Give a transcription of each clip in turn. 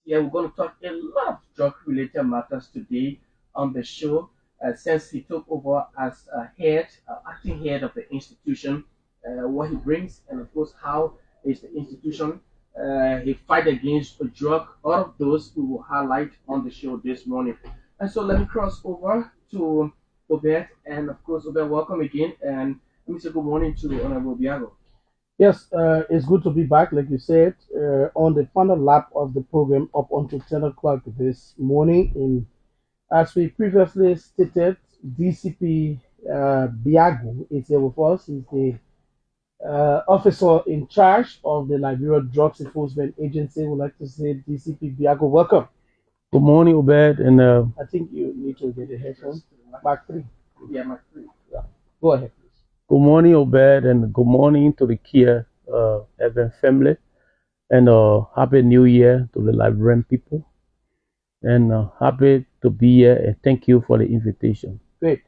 Yeah, we're going to talk a lot of drug-related matters today on the show. Since he took over as acting head of the institution, what he brings, and of course, how is the institution he fight against a drug. All of those we will highlight on the show this morning. And so let me cross over to Obed, and of course, Obed, welcome again, and let me say good morning to the Honorable Biago. Yes, it's good to be back, like you said, on the final lap of the program up until 10 o'clock this morning. And as we previously stated, DCP Biago is here with us. He's the officer in charge of the Liberia Drugs Enforcement Agency. We'd like to say, DCP Biago, welcome. Good morning, Obed, and I think you need to get a headphone. Mark 3. Yeah, my friend. Yeah. Go ahead, please. good morning, Obed, and good morning to the KEAR event family, and happy New Year to the Liberian people, and happy to be here, and thank you for the invitation. Great.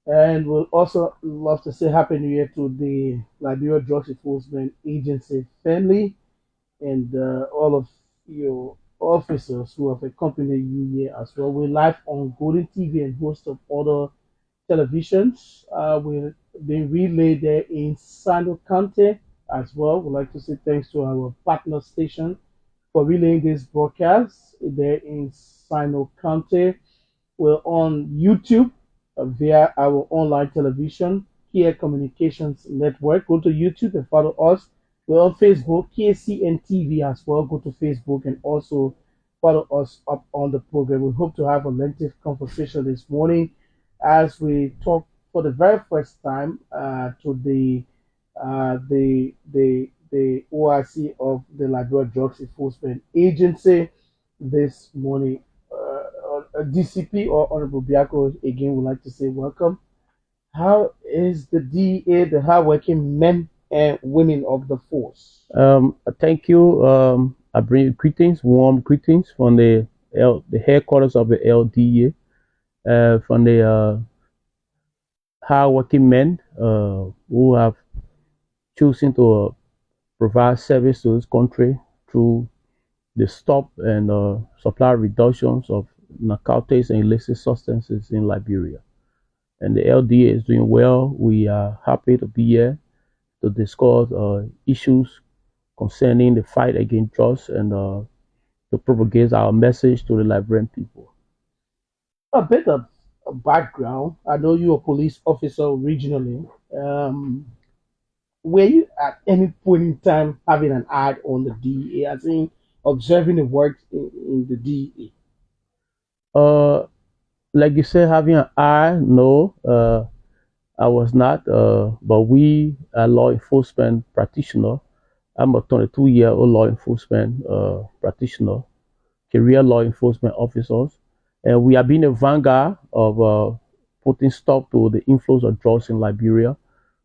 And we'll also love to say Happy New Year to the Liberia Drugs Enforcement Agency family and all of your officers who have accompanied you here as well. We're live on Golden TV and host of other televisions. We're being relayed there in Sano County as well. We'd like to say thanks to our partner station for relaying this broadcast there in Sino County. We're on YouTube via our online television, KEAR Communications Network. Go to YouTube and follow us. We're on Facebook, KCN TV as well. Go to Facebook and also follow us up on the program. We hope to have a lengthy conversation this morning as we talk for the very first time to the OIC of the Liberia Drugs Enforcement Agency this morning. DCP or Honorable Biago, again, would like to say welcome. How is the DEA, the hardworking men and women of the force? Thank you. I bring you greetings, warm greetings from the headquarters of the LDEA, from the hardworking men who have chosen to provide service to this country through the stop and supply reductions of narcotics and illicit substances in Liberia. And the LDA is doing well. We are happy to be here to discuss issues concerning the fight against drugs and to propagate our message to the Liberian people. A bit of background. I know you're a police officer originally. Were you at any point in time having an eye on the DEA? I think observing the work in the DEA. Uh, like you said, having an eye, no, I was not, but we are law enforcement practitioner. I'm a 22-year-old law enforcement practitioner, career law enforcement officers, and we have been a vanguard of putting stop to the inflows of drugs in Liberia.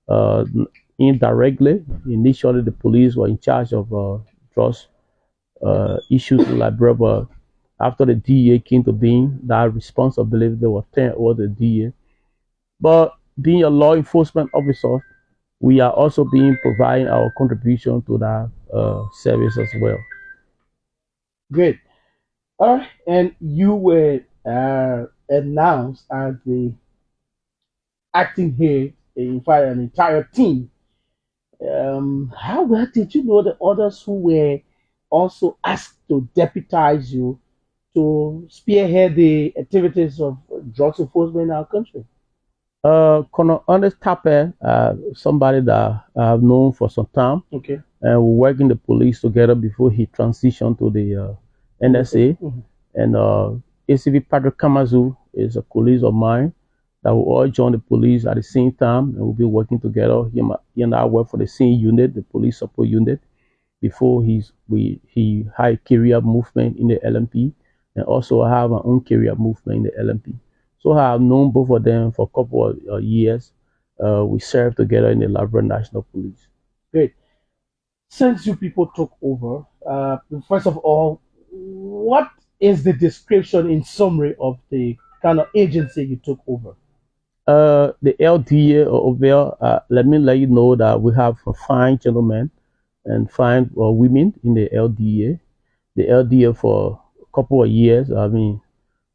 Uh, Indirectly, initially the police were in charge of drugs issues in Liberia, but after the DEA came to being, that responsibility was turned over the DEA. But being a law enforcement officer, we are also being providing our contribution to that service as well. Great. All right. And you were announced as the acting head, in fact, an entire team. How well did you know the others who were also asked to deputize you to spearhead the activities of drugs enforcement in our country? Colonel Ernest Tapper, somebody that I've known for some time, Okay. and we worked in the police together before he transitioned to the NSA. Mhm. And ACV Patrick Kamazu is a colleague of mine that will all join the police at the same time, and we'll be working together. He and I work for the same unit, the police support unit, before he had a career movement in the LMP, and also I have my own career movement in the LMP. So I have known both of them for a couple of years. We served together in the Liberia National Police. Great. Since you people took over, first of all, what is the description in summary of the kind of agency you took over? The LDA over there, let me let you know that we have fine gentlemen and fine women in the LDA. The LDA for couple of years, I mean,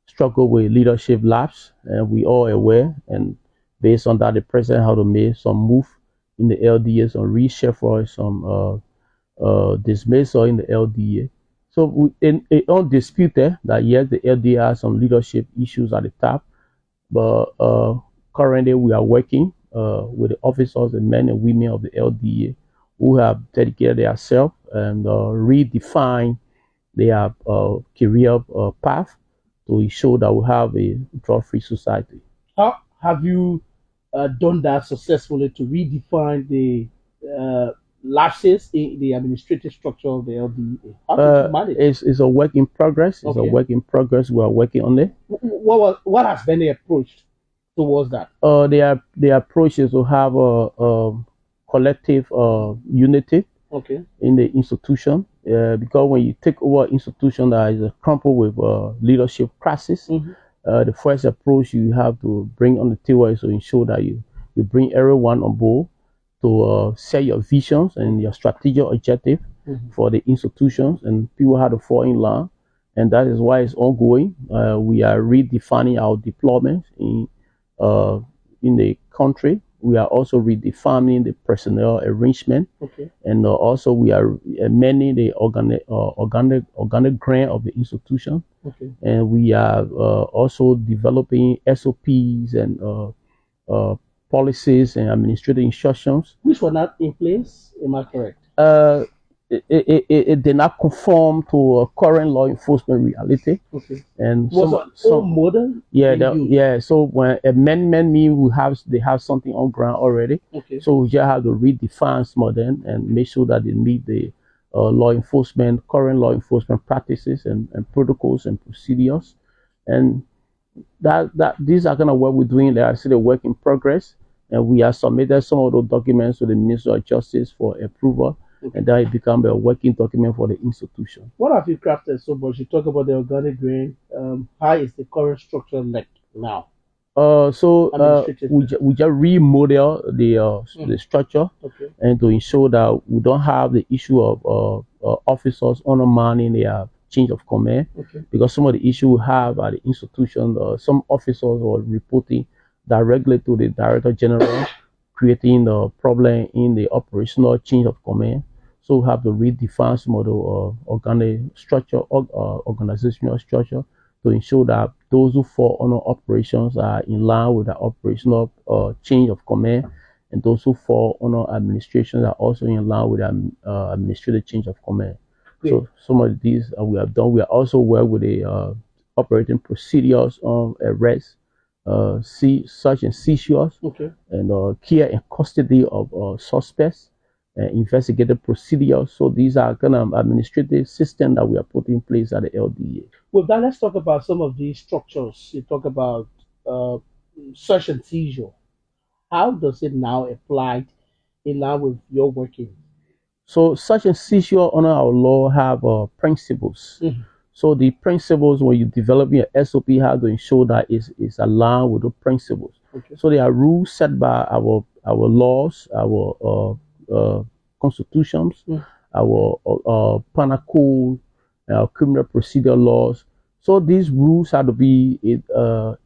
struggle with leadership lapse, and we all aware. And based on that, the president had to make some move in the LDA, some reshuffle, some dismissal in the LDA. So it's undisputed that yes, the LDA has some leadership issues at the top, but currently we are working with the officers and men and women of the LDA who have dedicated themselves and redefine their career path to ensure that we have a drug-free society. How have you done that successfully to redefine the lapses in the administrative structure of the LDEA? How did you manage? It's a work in progress. It's a work in progress. We are working on it. What has been the approach towards that? The approach is to have a collective unity in the institution. Because when you take over an institution that is crumpled with leadership crisis, the first approach you have to bring on the table is to ensure that you bring everyone on board to set your visions and your strategic objective for the institutions, and people have to fall in line. And that is why it's ongoing. We are redefining our deployment in the country. We are also redefining the personnel arrangement, and also we are amending the organic grant of the institution, and we are also developing SOPs and policies and administrative instructions. Which were not in place, am I correct? It did not conform to a current law enforcement reality. And some model. So when amendment means they have something on ground already. So we just have to redefine some of them and make sure that they meet the current law enforcement practices and protocols and procedures. And that these are kind of what we're doing. They are still a work in progress, and we have submitted some of those documents to the Minister of Justice for approval. And then it becomes a working document for the institution. What have you crafted so much? You talk about the organic grain. How is the current structure like now? We just remodel the structure, and to ensure that we don't have the issue of officers undermining their change of command. Because some of the issues we have at the institution, some officers are reporting directly to the Director General, creating the problem in the operational change of command. So we have to redefine some of the organizational structure to ensure that those who fall under operations are in line with the operational change of command, and those who fall under administration are also in line with the administrative change of command. So some of these we have done. We are also work with the operating procedures on arrest, search and seizures, and care and custody of suspects, and investigative procedures. So these are kind of administrative systems that we are putting in place at the LDEA. Well, then let's talk about some of these structures. You talk about search and seizure. How does it now apply in line with your working? So search and seizure under our law have principles. So the principles, when you develop your SOP, how to ensure that it's aligned with the principles. So there are rules set by our laws, our constitutions, our penal code, our criminal procedure laws. So these rules have to be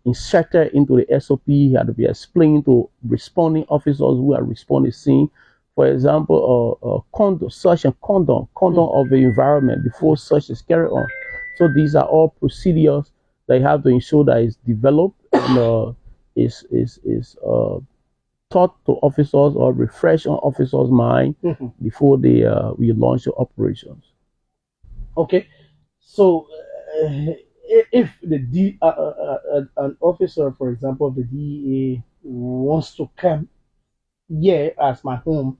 inserted into the SOP, have to be explained to responding officers who are responding scene. For example, search and condom of the environment before search is carried on. So these are all procedures that you have to ensure that it's developed and is taught to officers or refreshed on officers' mind before we launch the operations. Okay, so if an officer, for example, of the DEA wants to come here as my home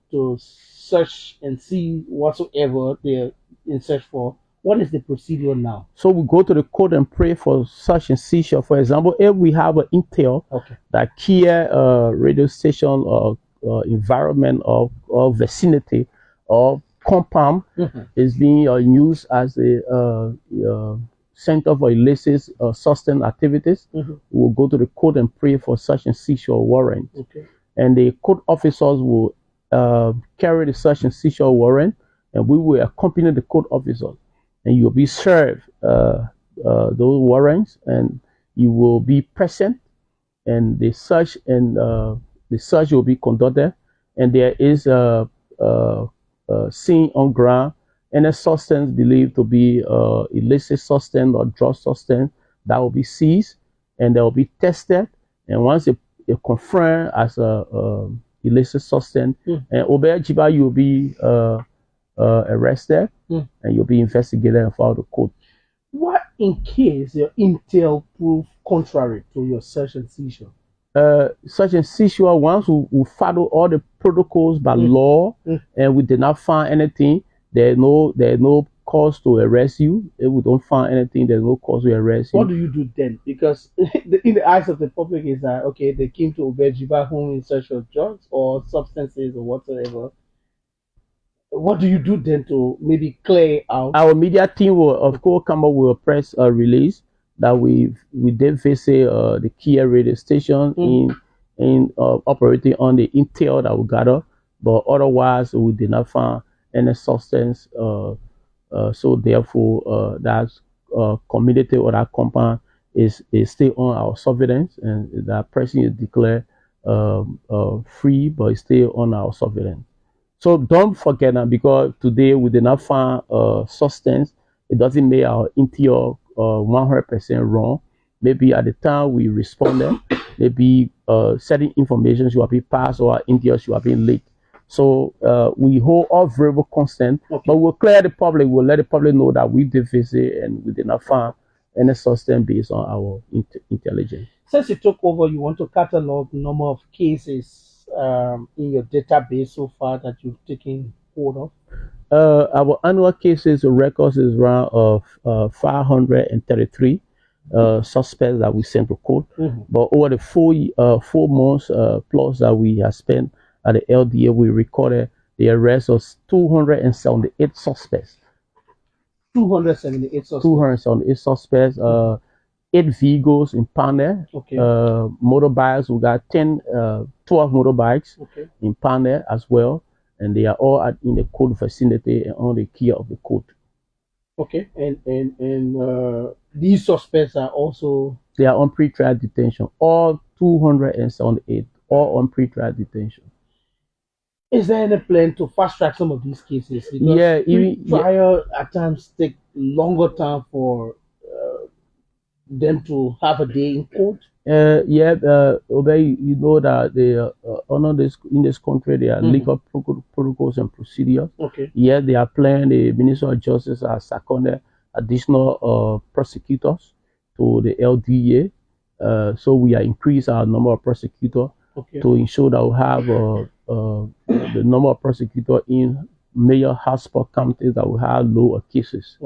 to search and see whatsoever they're in search for, what is the procedure now? So we go to the court and pray for search and seizure. For example, if we have an intel that KEAR radio station or environment or vicinity or compound is being used as a center for illicit sustained activities, we will go to the court and pray for search and seizure warrant. And the court officers will carry the search and seizure warrant, and we will accompany the court officers. and you'll be served those warrants, and you will be present, and the search will be conducted, and there is a seen on ground any substance believed to be illicit substance or drug substance that will be seized, and they will be tested, and once it confirmed as a illicit substance, and Obejiba, you will be arrested, and you'll be investigated and filed to court. What in case your intel prove contrary to your search and seizure? Search and seizure, once we follow all the protocols by law, and we did not find anything, there's no cause to arrest you. If we don't find anything, there's no cause to arrest you. What do you do then? Because in the eyes of the public is that, okay, they came to Obejiba home in search of drugs or substances or whatsoever. What do you do then to maybe clear out? Our media team will, of course, come up with a press release that we did visit the KEAR radio station in operating on the intel that we gather, but otherwise we did not find any substance. So therefore, that community or that compound is still on our surveillance, and that person is declared free, but it's still on our surveillance. So don't forget that, because today we did not find substance, it doesn't make our intel 100% wrong. Maybe at the time we responded, maybe certain information should have been passed or our intel should have been leaked. So we hold all variable constant, but we'll clear the public. We'll let the public know that we did visit and we did not find any substance based on our intelligence. Since you took over, you want to catalog the number of cases in your database so far that you've taken hold of? Our annual cases records is around 533 suspects that we sent to court. But over the 4 months plus that we have spent at the LDEA, we recorded the arrest of 278 suspects. 278 suspects. 278 suspects. 8 vehicles impounded. Motorbikes, we got 12 motorbikes impounded as well, and they are all in the court vicinity and on the KEAR of the court. Okay, and these suspects are also... They are on pre-trial detention. All 278, all on pre-trial detention. Is there any plan to fast track some of these cases? Because trial at times take longer time for them to have a day in court. Obey, you know that in this country there are legal protocols and procedures. They are planning. The Minister of Justice has seconded additional prosecutors to the LDEA. So we are increasing our number of prosecutors to ensure that we have the number of prosecutors in major hotspot counties that will have lower cases.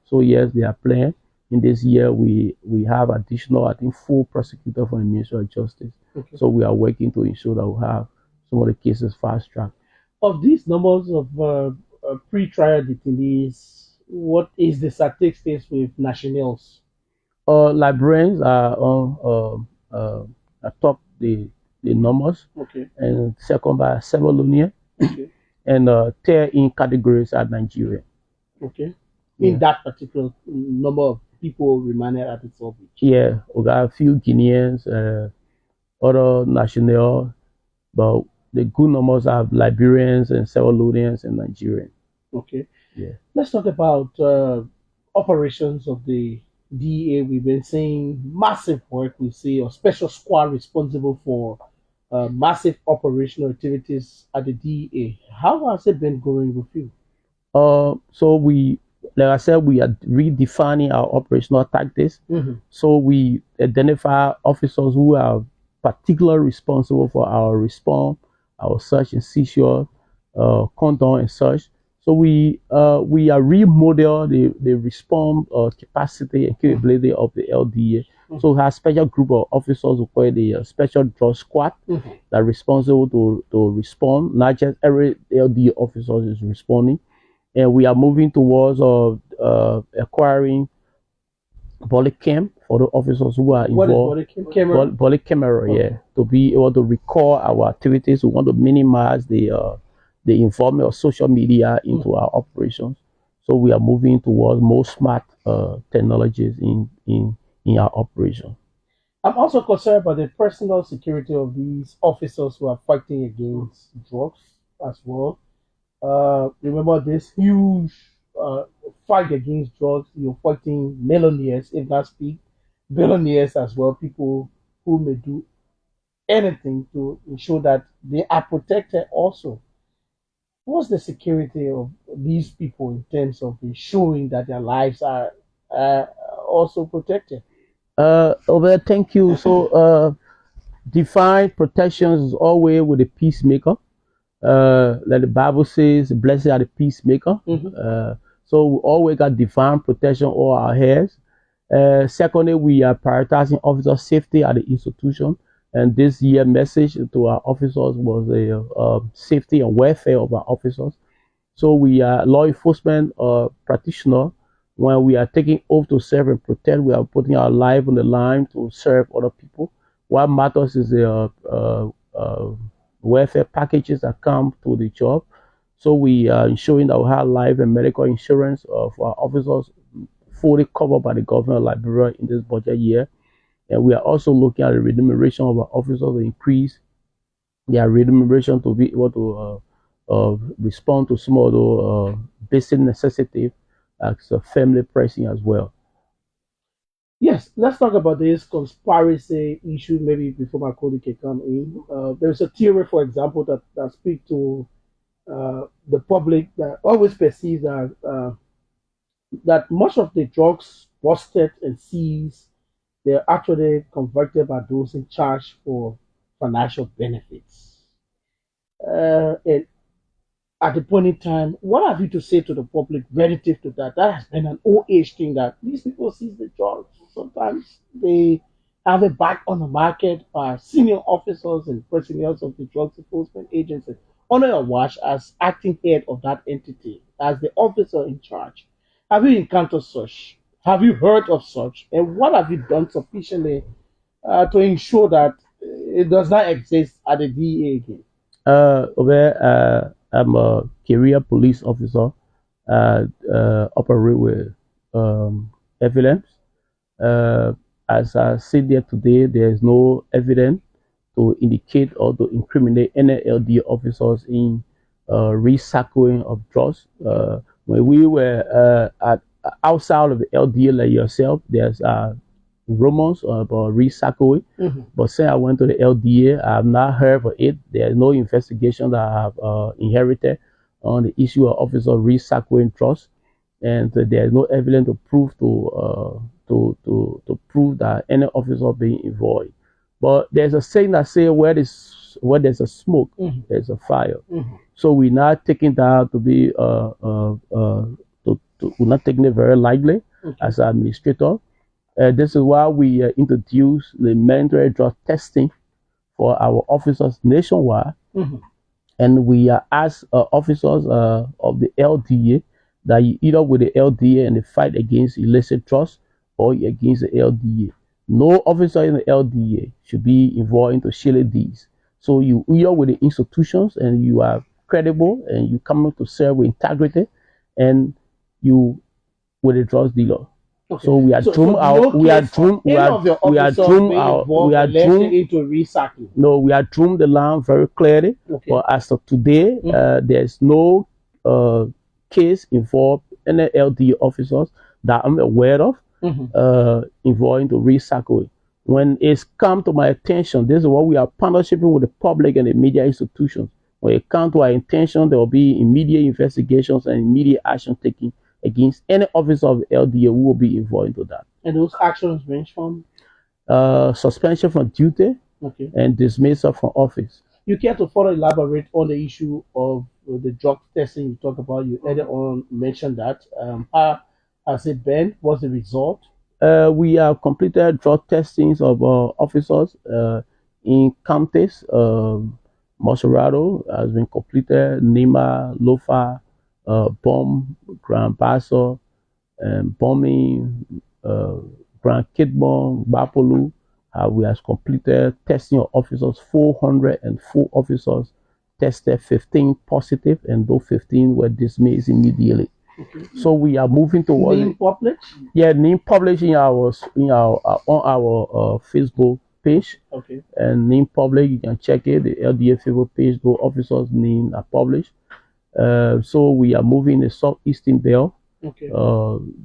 So yes, they are planning. In this year, we have additional, I think, 4 prosecutors from the Ministry of Justice. So we are working to ensure that we have some of the cases fast tracked. Of these numbers of pre-trial detainees, what is the statistics with nationals? Liberians are on atop the numbers, and second by Sierra Leone, and third in categories are Nigeria. In that particular number of people remanded at the top. Yeah, we got a few Guineans, other national, but the good numbers are Liberians and Sierra Leoneans and Nigerians. Let's talk about operations of the DEA. We've been seeing massive work. We see a special squad responsible for massive operational activities at the DEA. How has it been going with you? So we, like I said, we are redefining our operational tactics. So we identify officers who are particularly responsible for our response, our search and seizure, countdown and search. So we are remodel the response capacity and capability of the LDEA. So we have a special group of officers who call the special drug squad that are responsible to respond. Not just every LDEA officer is responding. And we are moving towards acquiring body cam for the officers who are involved. What is body camera? Body camera, to be able to record our activities. We want to minimize the involvement of social media into our operations. So we are moving towards more smart technologies in our operation. I'm also concerned about the personal security of these officers who are fighting against drugs as well. Remember this huge fight against drugs. You're fighting millionaires, if not speak, billionaires as well. People who may do anything to ensure that they are protected. Also, what's the security of these people in terms of ensuring that their lives are uh, also protected? Over, thank you. So, divine protections is always with the peacemaker. Like the Bible says, blessed are the peacemaker. So we always got divine protection over our heads. Secondly, we are prioritizing officer safety at the institution. And this year message to our officers was a safety and welfare of our officers. So we are law enforcement practitioner. When we are taking oath to serve and protect, we are putting our life on the line to serve other people. What matters is the welfare packages that come to the job. So we are ensuring that we have life and medical insurance for our officers fully covered by the government of Liberia in this budget year. And we are also looking at the remuneration of our officers to increase their remuneration to be able to respond to some of the basic necessities as a family pricing as well. Yes, let's talk about this conspiracy issue maybe before my colleague can come in. There's a theory, for example, that speaks to the public that always perceives that much of the drugs busted and seized, they're actually converted by those in charge for financial benefits. And at the point in time, what have you to say to the public relative to that? That has been an old age thing that these people seize the drugs. Sometimes they have it back on the market by senior officers and personnel of the Drugs Enforcement Agency under your watch as acting head of that entity, as the officer in charge. Have you encountered such? Have you heard of such? And what have you done sufficiently to ensure that it does not exist at the DEA again? I'm a career police officer. Operate with evidence. As I sit there today, there is no evidence to indicate or to incriminate any LDA officers in recycling of drugs. When we were outside of the LDA like yourself, there's rumors about recycling. But since I went to the LDA, I have not heard of it. There is no investigation that I have inherited on the issue of officer recycling drugs, and there is no evidence to prove to prove that any officer being involved. But there's a saying that says where there's a smoke, there's a fire. So we're not taking that to be we're not taking it very lightly as an administrator. This is why we introduced the mandatory drug testing for our officers nationwide. And we ask officers of the LDA that you either with the LDA and the fight against illicit drugs or against the LDA. No officer in the LDA should be involved into shady deeds. So you either with the institutions and you are credible and you come to serve with integrity, and you with a drug dealer. Okay. So we are doomed out. We are doomed. We are doomed out. We are doomed into recycling. No, we are doomed the line very clearly. Okay. But as of today, there's no case involved any LD officers that I'm aware of involved into recycling. When it's come to my attention, this is what we are partnershiping with the public and the media institutions. When it comes to our intention, there will be immediate investigations and immediate action taken against any officer of the LDA who will be involved into that. And those actions range from? Suspension from duty and dismissal from office. You care to further elaborate on the issue of the drug testing you talked about? You earlier on mentioned that. How has it been? What's the result? We have completed drug testings of officers in counties. Monserrado has been completed, Nima, Lofa, Bomb, Grand Basso, Bombing, Grand Kidbon, Bapolu. We have completed testing of officers, 404 officers tested, 15 positive, and those 15 were dismissed immediately. Okay. So we are moving towards Name published? Yeah, name published in our on our Facebook page. Okay. And name public, you can check it. The LDA Facebook page, go officers' name are published. So we are moving the southeastern belt. Okay.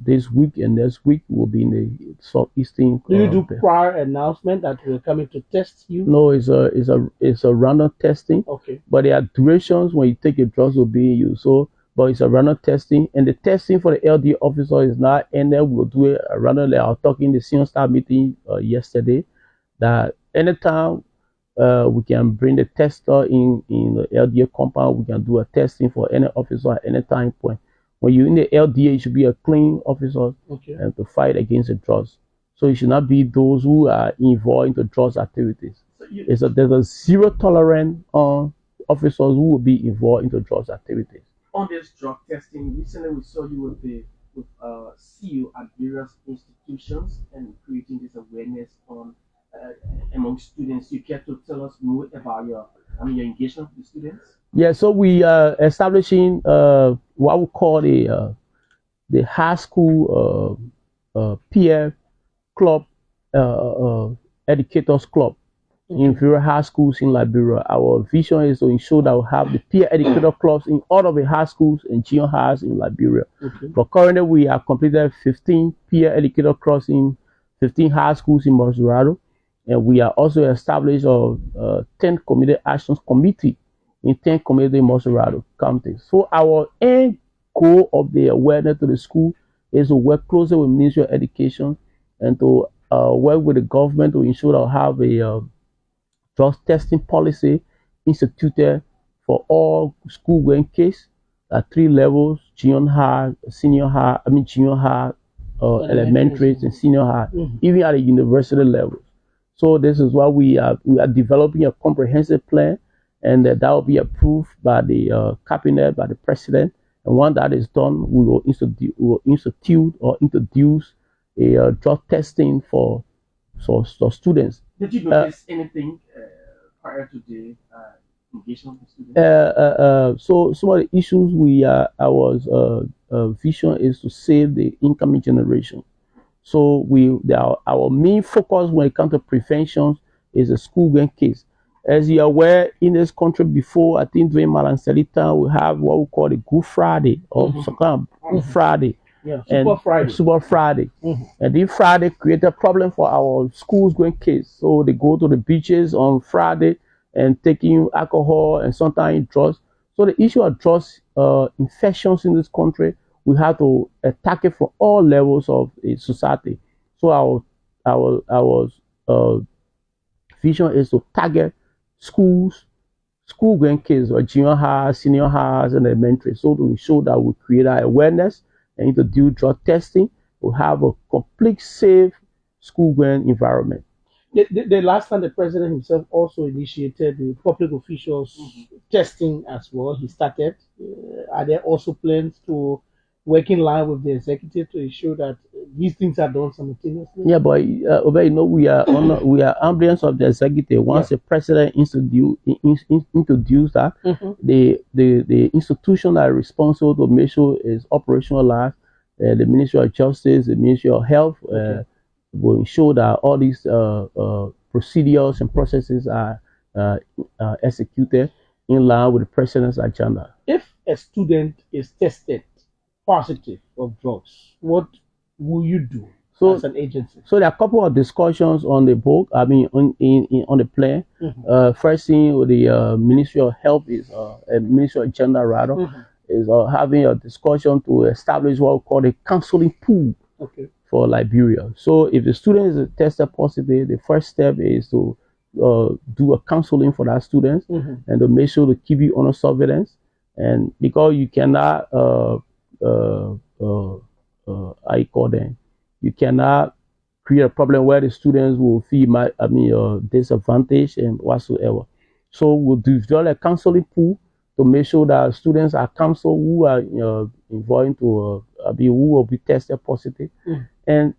This week and next week will be in the southeastern. Do you do prior announcement that we're coming to test you? No, it's a random testing. Okay. But there are durations when you take a drugs will be used. So, but it's a random testing, and the testing for the LD officer is not ended. We'll do it randomly. I was talking in the senior staff meeting yesterday that anytime we can bring the tester in the LDA compound, we can do a testing for any officer at any time point. When you're in the LDA, it should be a clean officer, okay, and to fight against the drugs. So it should not be those who are involved in the drugs activities. So there's a zero tolerance on officers who will be involved in the drugs activities. On this drug testing, recently we saw you with CEO at various institutions and creating this awareness on among students. You care to tell us more about your engagement with the students? Yeah, so we are establishing what we call the high school peer club, educators club, in various high schools in Liberia. Our vision is to ensure that we have the peer educator clubs in all of the high schools and junior highs in Liberia. Okay. But currently we have completed 15 peer educator clubs in 15 high schools in Marzorado, and we are also established 10 community actions committee in 10 community in Marzorado counties. So our end goal of the awareness to the school is to work closely with Ministry of Education and to work with the government to ensure that we have a drug testing policy instituted for all school-going kids at 3 levels: junior high, senior high, junior high, elementary, and senior high, even at the university levels. So this is why we are developing a comprehensive plan, and that will be approved by the cabinet, by the president. And when that is done, we will institute or introduce a drug testing for students. Did you notice anything prior to the engagement with students? So some of the issues our vision is to save the incoming generation. So our main focus when it comes to prevention is the school-going kids. As you are aware, in this country before, I think during Malam Selita, we have what we call the Good Friday or Good Friday. Yeah, Super Friday. And this Friday created a problem for our schools-going kids. So they go to the beaches on Friday and taking alcohol and sometimes drugs. So the issue of drugs infections in this country, we have to attack it from all levels of society. So our vision is to target school-going kids, or junior high, senior highs, and elementary. So to ensure that we create our awareness and introduce drug testing, we have a complete safe school-going environment. The last time the president himself also initiated the public officials testing as well. He started. Are there also plans to work in line with the executive to ensure that these things are done simultaneously? Yeah, but we are ambulance of the executive. Once the president introduce that, the institution that are responsible to make sure is operationalized. The Ministry of Justice, the Ministry of Health will ensure that all these procedures and processes are executed in line with the president's agenda. If a student is tested positive of drugs, what will you do as an agency? So there are a couple of discussions on the book. On the plan. First thing with the Ministry of Health is Ministry of Agenda rather is having a discussion to establish what we call a counseling pool for Liberia. So if the student is tested positive, the first step is to do a counseling for that student and to make sure to keep you under surveillance. And because you cannot you cannot create a problem where the students will feel disadvantaged and whatsoever. So we'll develop a counseling pool to make sure that students are counseled who are involved into who will be tested positive. And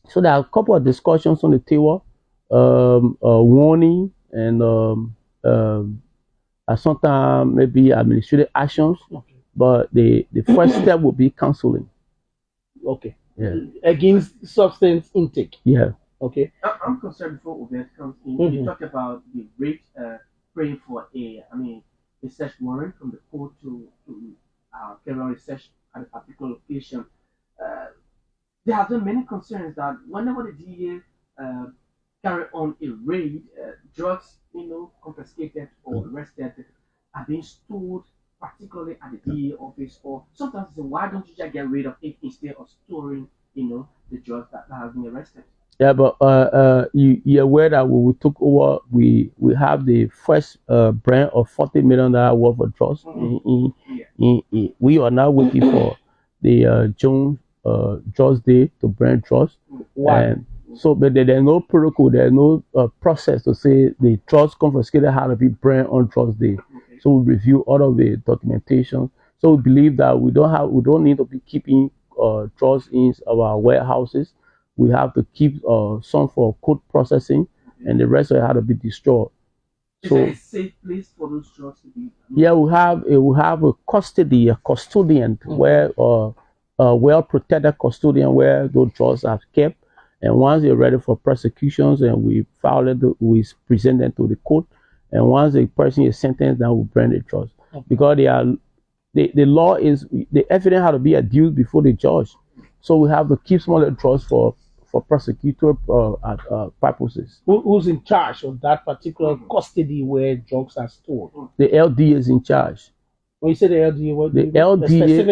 so there are a couple of discussions on the table, warning and sometimes maybe administrative actions but the first step would be counseling. Okay. Yeah. Against substance intake. Yeah. Okay. I'm concerned before Obed comes in. You talked about the rate praying for a search warrant from the court to carry out research at a particular location. There have been many concerns that whenever the DEA carry on a raid, drugs, confiscated or arrested, are being stored, particularly at the DEA office, or sometimes they say, why don't you just get rid of it instead of storing, the drugs that have been arrested? Yeah, but you're aware that when we took over, we have the first brand of $40 million worth of drugs. We are now waiting for the June drugs day to brand drugs. Wow. And so, but there's no protocol, there's no process to say the drugs confiscated how to be brand on drugs day. Okay. So we review all of the documentation. So we believe that we don't need to be keeping drugs in our warehouses. We have to keep some for code processing, and the rest of it had to be destroyed. Is there a safe place for those drugs to be? Yeah, we have a custodian where well protected custodian where those drugs are kept, and once they're ready for prosecutions, and we file it, we present them to the court, and once the person is sentenced, then we bring the drugs because the law is the evidence had to be adduced before the judge, so we have to keep some of the drugs for prosecutor purposes. Who's in charge of that particular custody where drugs are stored? The LDEA is in charge. When you say the LDEA, what the LDEA,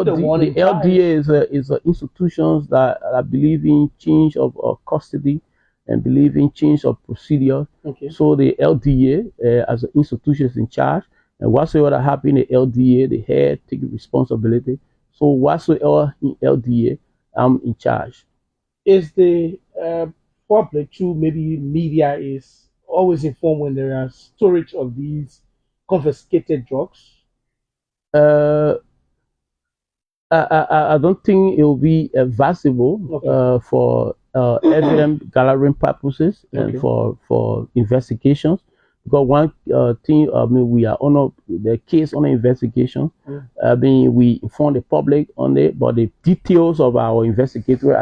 the LDEA is an institution that I believe in change of custody and believe in change of procedure. Okay. So the LDEA as an institution is in charge, and whatsoever that happen in the LDEA, the head take responsibility. So whatsoever in LDEA, I'm in charge. Is the public, through maybe media, is always informed when there are storage of these confiscated drugs? I don't think it will be advisable for evidence gathering purposes and for investigations. Because one thing, we are on the case on the investigation. We inform the public on it, but the details of our investigatory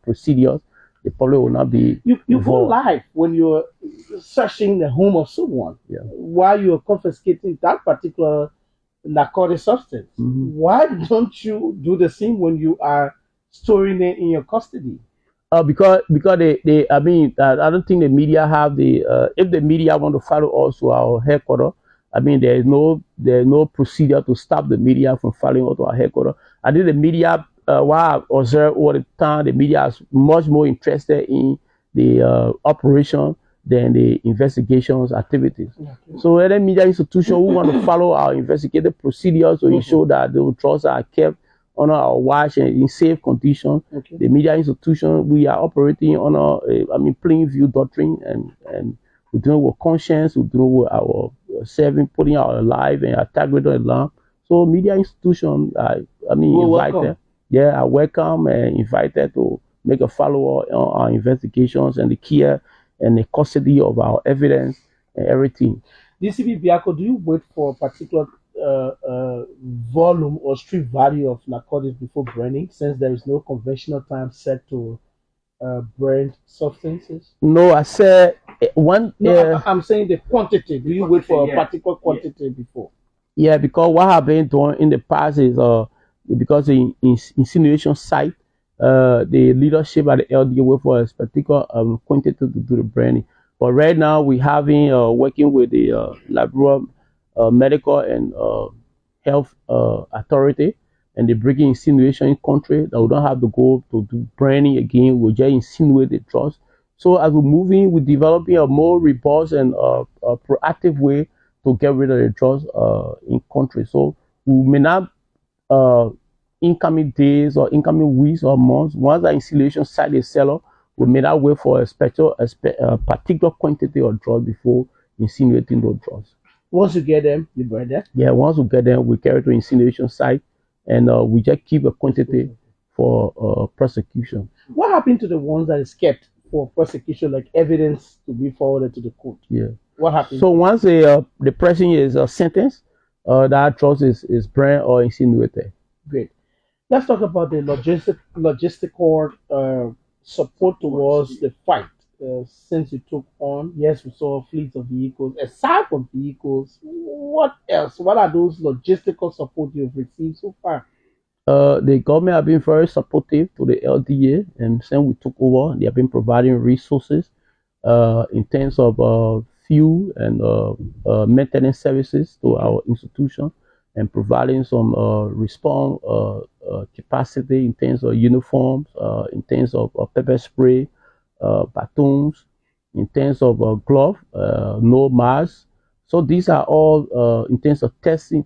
procedures, the public will not be. You go live when you're searching the home of someone, while you're confiscating that particular narcotic substance. Why don't you do the same when you are storing it in your custody? Because they I don't think the media have the if the media want to follow us to our headquarters, there's no procedure to stop the media from following us to our headquarters. I think the media, while I observe all the time, the media is much more interested in the operation than the investigations activities. So any media institution who want to follow our investigative procedures to ensure that the drugs are kept on our watch and in safe condition. The media institution, we are operating on a plain view doctrine, and we're doing with conscience, we're doing with our serving, putting our life and our integrity on the line. So media institution, invited. I welcome and invited to make a follow-up on our investigations and the KEAR and the custody of our evidence and everything. DCP Biago, do you wait for a particular volume or street value of narcotics before branding, since there is no conventional time set to brand substances? No, I said one. No, I'm saying the quantity. Do you wait for a particular quantity before? Yeah, because what I've been doing in the past is because the insinuation site, the leadership at the LDEA wait for a particular quantity to do the branding. But right now we having working with the Liberia medical and health authority, and they bring insinuation in country that we don't have to go to do branding again. We'll just insinuate the drugs. So as we're moving, we're developing a more robust and proactive way to get rid of the drugs in country. So we may not incoming days or incoming weeks or months. Once the insinuation site is seller, we may not wait for a particular quantity of drugs before insinuating those drugs. Once you get them, you brand them? Yeah, once we get them, we carry to incineration site, and we just keep a quantity for prosecution. What happened to the ones that is kept for prosecution, like evidence to be forwarded to the court? Yeah. What happened? So once the person is sentenced, that drugs is brand or insinuated. Great. Let's talk about the logistical support towards the fight. Since you took on, yes, we saw fleets of vehicles. Aside from vehicles, what else? What are those logistical support you've received so far? The government have been very supportive to the LDA, and since we took over, they have been providing resources in terms of fuel and maintenance services to our institution, and providing some response capacity in terms of uniforms, in terms of pepper spray, batons, in terms of glove, no mask. So these are all in terms of testing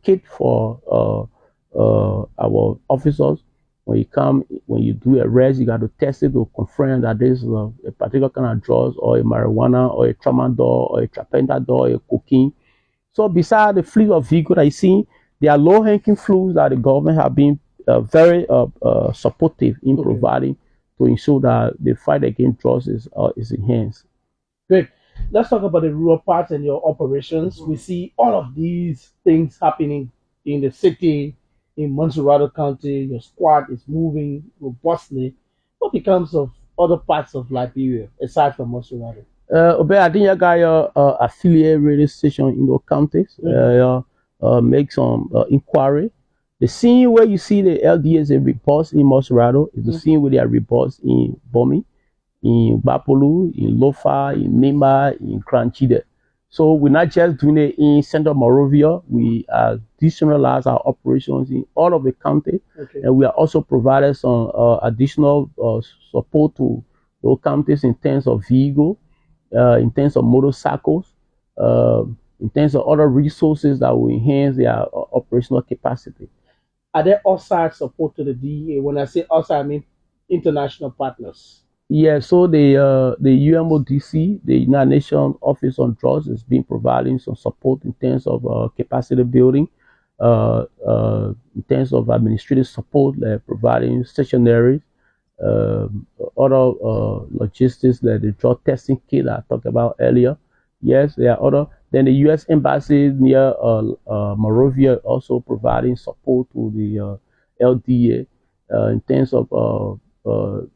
kit for our officers. When you come, when you do a arrest, you got to test it to confirm that this is a particular kind of drugs, or a marijuana, or a tramadol, or a trapentadol, or a cocaine. So beside the fleet of vehicles that you see, there are low-hanging fruits that the government have been very supportive in providing to ensure that the fight against drugs is enhanced. Great. Let's talk about the rural parts and your operations. We see all of these things happening in the city, in Montserrat County. Your squad is moving robustly. What becomes of other parts of Liberia aside from Montserrat? I think you got your affiliate radio station in those counties. Make some inquiry. The scene where you see the LDEA reports in Montserrat is the scene where they are reports in Bomi, in Bapolu, in Lofa, in Nema, in Kranchide. So we're not just doing it in Central Monrovia. We decentralize our operations in all of the county, and we are also providing some additional support to those counties in terms of vehicle, in terms of motorcycles, in terms of other resources that will enhance their operational capacity. Are there outside support to the DEA? When I say outside, I mean international partners. Yeah, so the UMODC, the United Nations Office on Drugs, has been providing some support in terms of capacity building, in terms of administrative support, like providing stationaries, other logistics, like the drug testing kit I talked about earlier. Yes, there are other. Then the U.S. Embassy near Monrovia also providing support to the LDA in terms of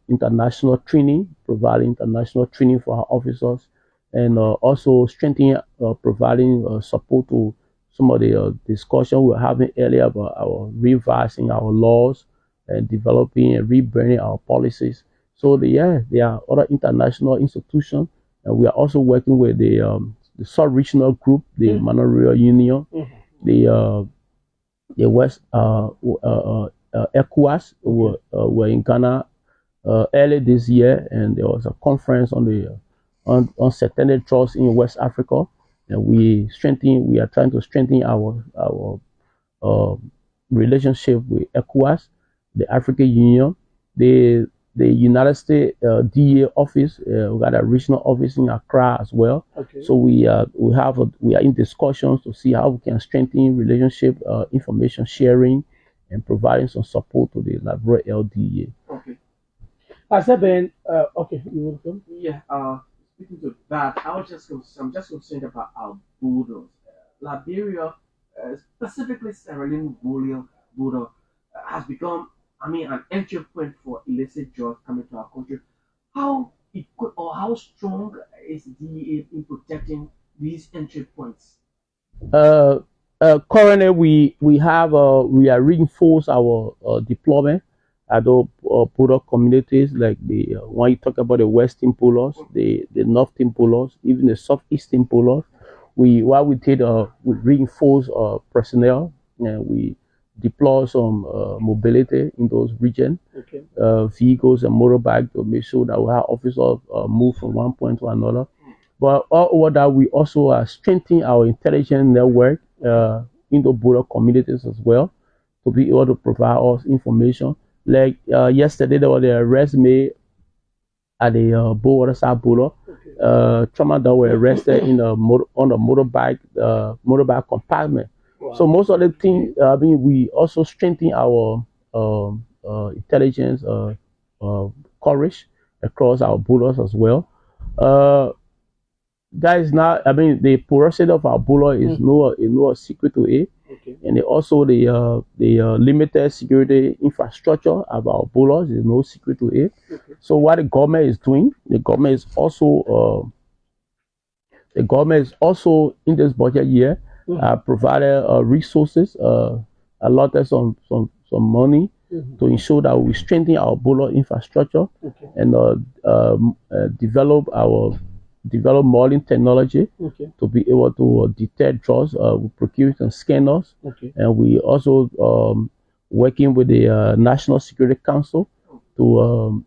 international training, providing international training for our officers, and also strengthening, providing support to some of the discussion we were having earlier about our revising our laws and developing and rebranding our policies. So there are other international institutions, and we are also working with the sub-regional group, the Monrovia Union, the West ECOWAS. Were in Ghana early this year, and there was a conference on satanic drugs in West Africa, and we are trying to strengthen our relationship with ECOWAS, the African Union, the United States DEA office. We got a regional office in Accra as well. So we are in discussions to see how we can strengthen relationship, information sharing, and providing some support to the Liberia LDEA. Has there been you will come? Yeah, speaking to that, I'm just concerned about our borders. Liberia, specifically Sierra Leone border, has become, an entry point for illicit drugs coming to our country. How strong is DEA in protecting these entry points? Currently, we are reinforce our deployment at the border communities, like the when you talk about the Western Polos, the Northern Polos, even the Southeastern Polos. We reinforce personnel, and we deploy some mobility in those regions, vehicles and motorbike, to make sure that we have officers move from one point to another. But all over that, we also are strengthening our intelligence network in the border communities as well, to be able to provide us information. Like yesterday, there was the arrest made at the border side border. Tramadol were arrested on a motorbike compartment. Wow. So most of the things, we also strengthen our intelligence coverage across our borders as well. guys, now I mean the porosity of our Ebola is no secret to it, and also the limited security infrastructure of our Ebola is no secret to it. So what the government is doing, the government is also in this budget year provided resources, allotted some money to ensure that we strengthen our Ebola infrastructure and develop modeling technology to be able to detect drugs. We procure some scanners, and we also working with the National Security Council to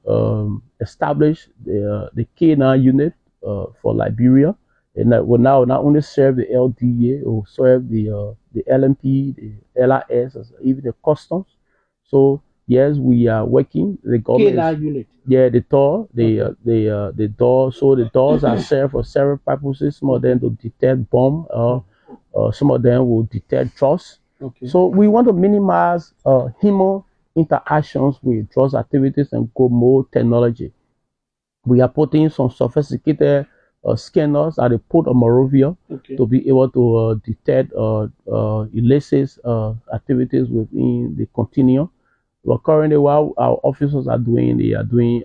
establish the KEAR unit for Liberia, and that will now not only serve the LDEA, it will serve the LMP, the LIS, even the customs. So yes, we are working. The government KEAR unit. Yeah, the door, the door. So the doors are served for several purposes. Some of them to detect bomb, some of them will detect drugs. So we want to minimize human interactions with drugs activities and go more technology. We are putting some sophisticated scanners at the port of Monrovia to be able to detect illicit activities within the continuum. But currently, what our officers are doing, they are doing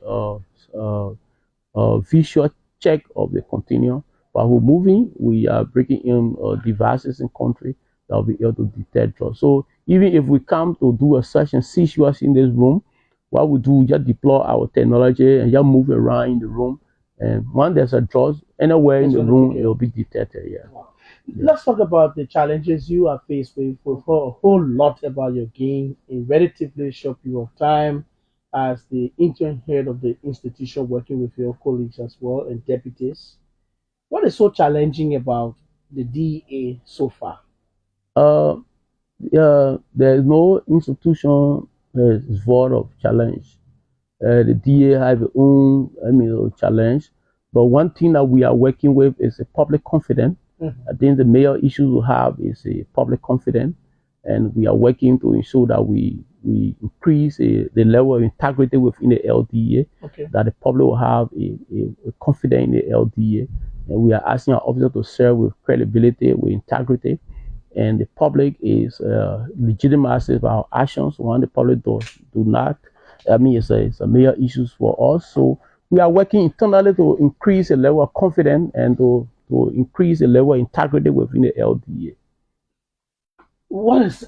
visual check of the continuum. While we're moving, we are breaking in devices in country that will be able to detect drugs. So even if we come to do a search and seizures in this room, what we do, we just deploy our technology and just move around in the room. And when there's a drug anywhere in the room, it will be detected. Yeah. Let's talk about the challenges you are faced with. We've heard a whole lot about your game in relatively short period of time as the interim head of the institution, working with your colleagues as well and deputies. What is so challenging about the DEA so far? There is no institution that is void of challenge. The DA have their own, challenge. But one thing that we are working with is a public confidence. I think the major issue we have is a public confidence, and we are working to ensure that we increase the level of integrity within the LDEA, that the public will have a confidence in the LDEA, and we are asking our officers to serve with credibility, with integrity, and the public is legitimizing our actions when the public do not. It's a major issue for us. So we are working internally to increase the level of confidence and to increase the level of integrity within the LDEA. What is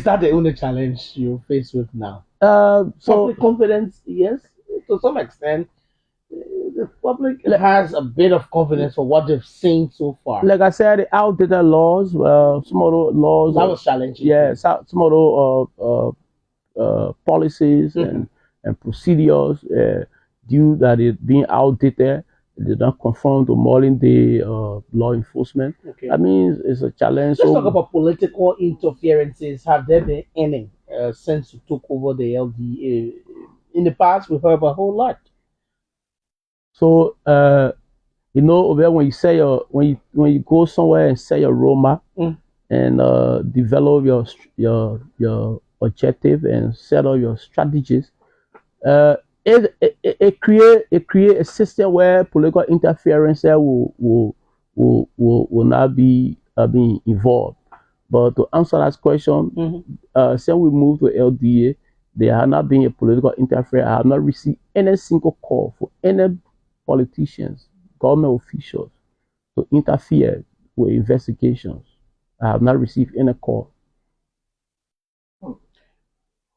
that the only challenge you face with now? So public confidence, yes, to some extent. The public has a bit of confidence for what they've seen so far. Like I said, the outdated laws, some of the laws that was challenging. Yeah, some of the policies and procedures due that it being outdated, they don't conform to modern day law enforcement. I mean, it's a challenge. Let's talk about political interferences. Have there been any since you took over the LDEA? In the past, we've heard a whole lot. So when you say when you go somewhere and say your roadmap and develop your objective and set up your strategies, it create a system where political interference will not be being involved. But to answer that question, since we moved to LDA, there have not been a political interference. I have not received any single call for any politicians, government officials to interfere with investigations. I have not received any call.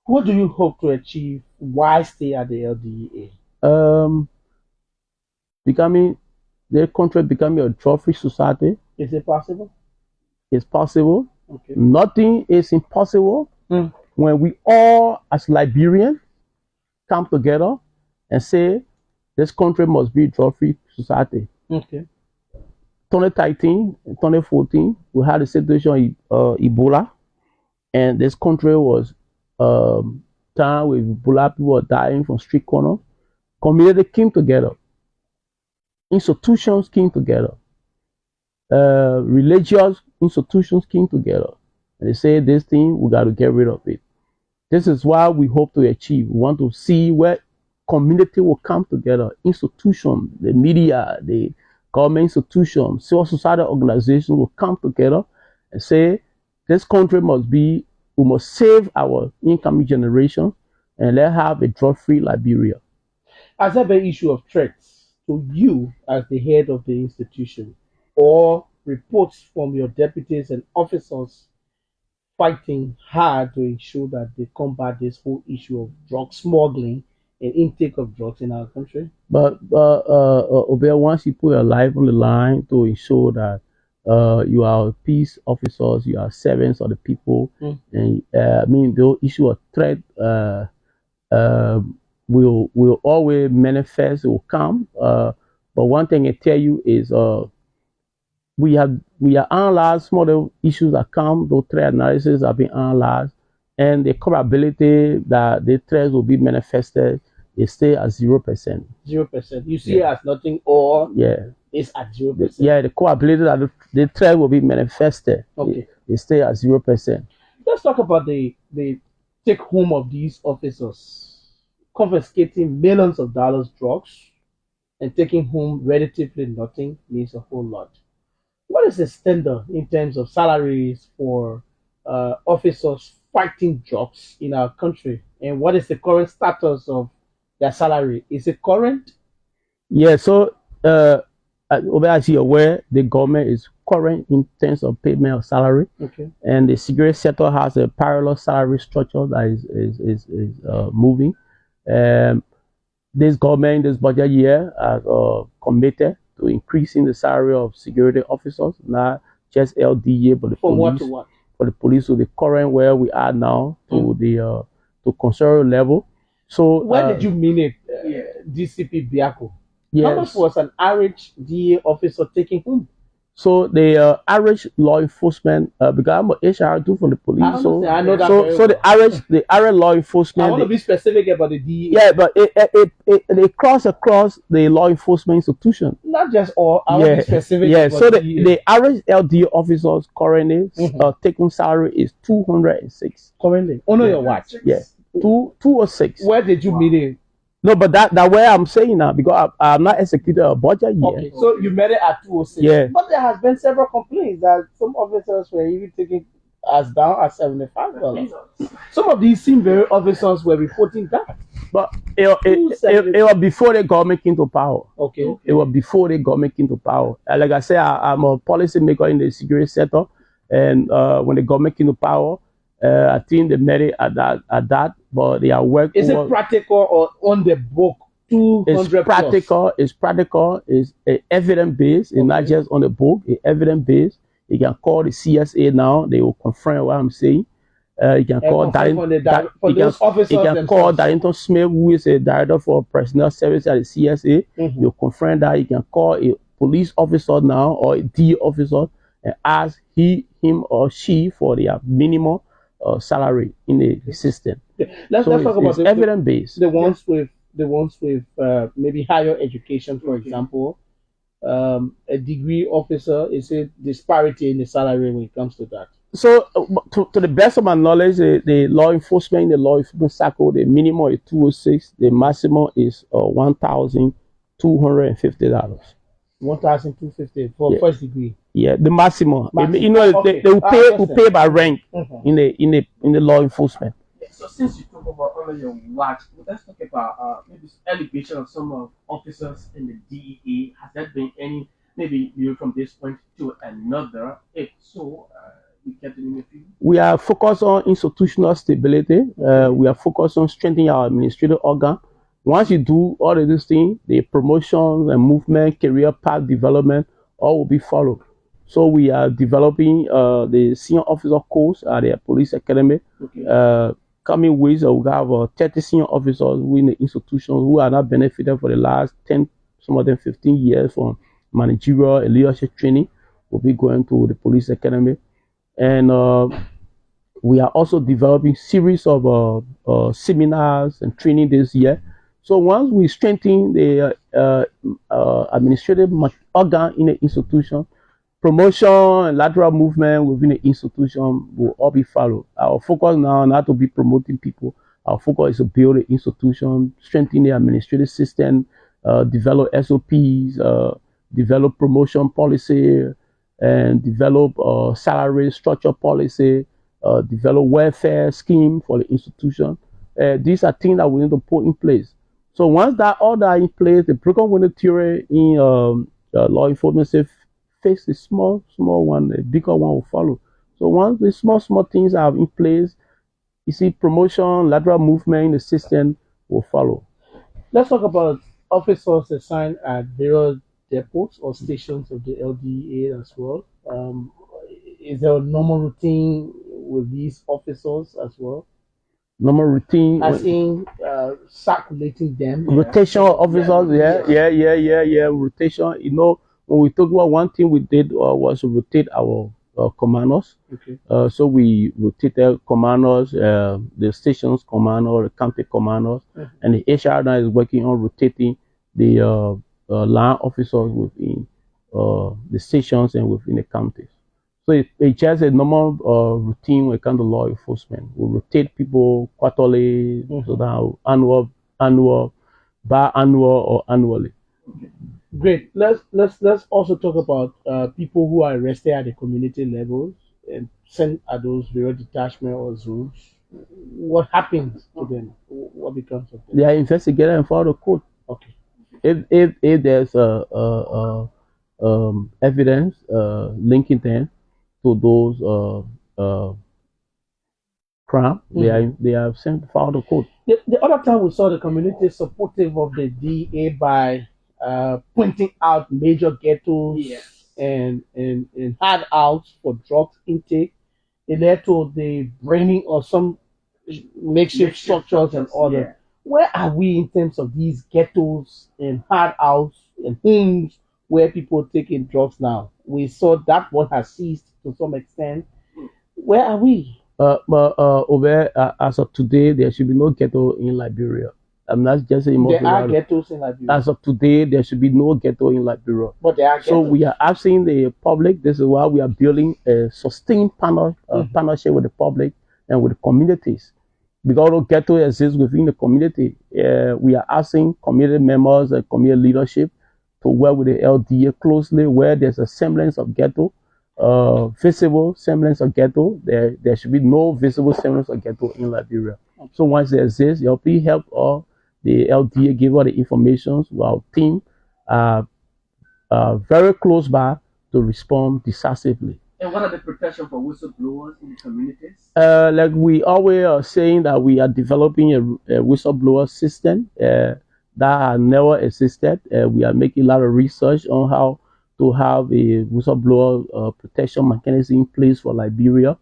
What do you hope to achieve? Why stay at the LDEA? The country becoming a drug-free society. Is it possible? It's possible. Nothing is impossible when we all, as Liberians, come together and say this country must be a drug-free society. 2013, 2014, we had a situation of Ebola, and this country was time with Ebola, people were dying from street corners. Community came together. Institutions came together. Religious institutions came together. And they say this thing, we got to get rid of it. This is what we hope to achieve. We want to see where community will come together. Institutions, the media, the government institutions, civil society organizations will come together and say, this country we must save our incoming generation and let's have a drug-free Liberia. Has there been issue of threats to you as the head of the institution, or reports from your deputies and officers fighting hard to ensure that they combat this whole issue of drug smuggling and intake of drugs in our country? But Obey, once you put your life on the line to ensure that you are peace officers, you are servants of the people, and I mean, the issue of threat will always manifest, it will come. But one thing I tell you is we are analyzed some of the issues that come, those threat analysis have been analyzed, and the probability that the threats will be manifested is still at 0%. 0%. You see it as nothing, or it's at 0%. Yeah, the probability that the threat will be manifested is still at 0%. Let's talk about the take home of these officers confiscating millions of dollars drugs and taking home relatively nothing means a whole lot. What is the standard in terms of salaries for officers fighting drugs in our country, and what is the current status of their salary? Is it current? Yeah, so as you're aware, the government is current in terms of payment of salary, and the security sector has a parallel salary structure that is moving. This government, this budget year, has committed to increasing the salary of security officers, not just LDEA, but the from police. What to what? For the police, to the current where we are now, to the to conservative level. So when did you mean it, DCP Biago? Yes. How much was an average DA officer taking home? So the average law enforcement, because I'm an HR2 from the police, I know that so the average law enforcement. I want to be specific about the DA. Yeah, but it cross across the law enforcement institution. Not just all. I want to be specific. Yeah. About So the average LD officers currently taking salary is 206. Currently, on your watch. Yeah, 206. Where did you meet it? No, but that way I'm saying now, because I'm not executing a budget yet. Okay, so you made it at 206. Yeah. But there has been several complaints that some officers were even taking as down as $75. Some of these same very officers were reporting that. But it was before the government came to power. Okay. It was before the government came to power. Like I said, I'm a policy maker in the security sector, and when the government came to power, I think they made it at that, but they are working. Is it practical or on the book? 200 It's practical. Plus? It's practical. It's evidence based. It's not just on the book. It's evidence based. You can call the CSA now. They will confirm what I'm saying. You can call Darlington Smith, who is a director for personnel service at the CSA. You'll confirm that. You can call a police officer now or a D officer and ask him or she for their minimum salary in the system. Let's talk about the evidence based. The ones with maybe higher education, for example, a degree officer. Is it disparity in the salary when it comes to that? So, to the best of my knowledge, the law enforcement cycle, the minimum is 206, the maximum is $1,250. $1,250 for first degree. Yeah, the maximum. You know, they will pay by rank in the law enforcement. So since you talk about under your watch, let's talk about maybe elevation of some officers in the DEA. Has there been any, maybe you from this point to another? If so, we can name a few. We are focused on institutional stability. We are focused on strengthening our administrative organ. Once you do all of these things, the promotions and movement, career path development, all will be followed. So we are developing the senior officer course at the police academy. Coming weeks, we have 30 senior officers who in the institutions who are not benefited for the last 10, some of them 15 years from managerial and leadership training. Will be going to the police academy. And we are also developing series of seminars and training this year. So once we strengthen the administrative organ in the institution, promotion and lateral movement within the institution will all be followed. Our focus now not to be promoting people. Our focus is to build the institution, strengthen the administrative system, develop SOPs, develop promotion policy, and develop salary structure policy, develop welfare scheme for the institution. These are things that we need to put in place. So once that all that in place, the broken window theory in law enforcement say face the small one, the bigger one will follow. So once the small things are in place, you see promotion, lateral movement in the system will follow. Let's talk about officers assigned at various depots or stations of the LDEA as well. Is there a normal routine with these officers as well? Normal routine, as in circulating them. Rotation officers, yeah. Rotation. You know, when we talk about one thing we did was to rotate our commanders. Okay. So we rotated commanders, the stations commander, the county commanders, and the HR now is working on rotating the line officers within the stations and within the counties. So it's just a normal routine when it comes to law enforcement. We rotate people quarterly, so that annual, biannual, or annually. Great. Let's also talk about people who are arrested at the community levels and sent at those various detachment or zones. What happens to them? What becomes of them? They are investigated and follow the code. Okay. If there's evidence linking them to those crimes, they are sent to follow the code. The other time we saw the community supportive of the DA by pointing out major ghettos and handouts for drugs intake. It led to the bringing of some makeshift structures and all that. Where are we in terms of these ghettos and handouts and homes where people taking drugs now? We saw that one has ceased to some extent. Where are we? As of today, there should be no ghetto in Liberia. I'm not just saying there are ghettos in Liberia. As of today, there should be no ghetto in Liberia. But there are ghettos. So we are asking the public. This is why we are building a sustained partnership with the public and with the communities. Because the ghetto exists within the community, we are asking community members and community leadership to work with the LDEA closely where there's a semblance of ghetto. Visible semblance of ghetto, there should be no visible semblance of ghetto in Liberia. So once it exists, please help all the LDA give all the information. Our team very close by to respond decisively. And what are the protections for whistleblowers in the communities? Like we always are saying that we are developing a whistleblower system that has never existed. We are making a lot of research on how to have a whistleblower protection mechanism in place for Liberia.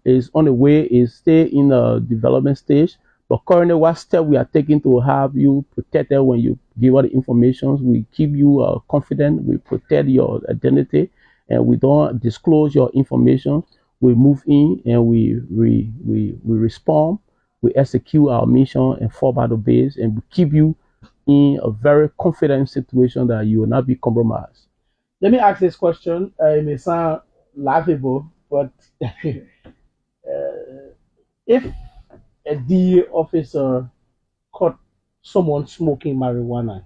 Is on the way, is still in the development stage. But currently, what step we are taking to have you protected when you give all the information? We keep you confident, we protect your identity, and we don't disclose your information. We move in and we respond, we execute our mission and fall by the base, and we keep you in a very confident situation that you will not be compromised. Let me ask this question. It may sound laughable, but if a DA officer caught someone smoking marijuana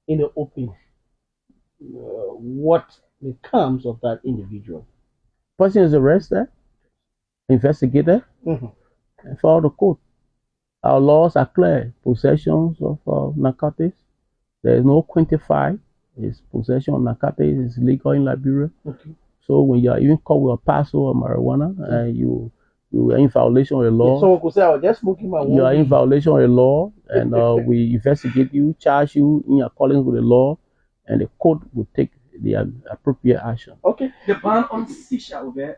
in the open, what becomes of that individual? Person is arrested, investigated, and follow the code. Our laws are clear. Possessions of narcotics, there is no quantified. It's possession of narcotics is legal in Liberia. Okay. So when you are even caught with a parcel of marijuana and you are in violation of the law, someone could say, "I was just smoking marijuana." You are in violation of the law, and we investigate you, charge you in accordance with the law, and the court will take the appropriate action. Okay. The ban on shisha over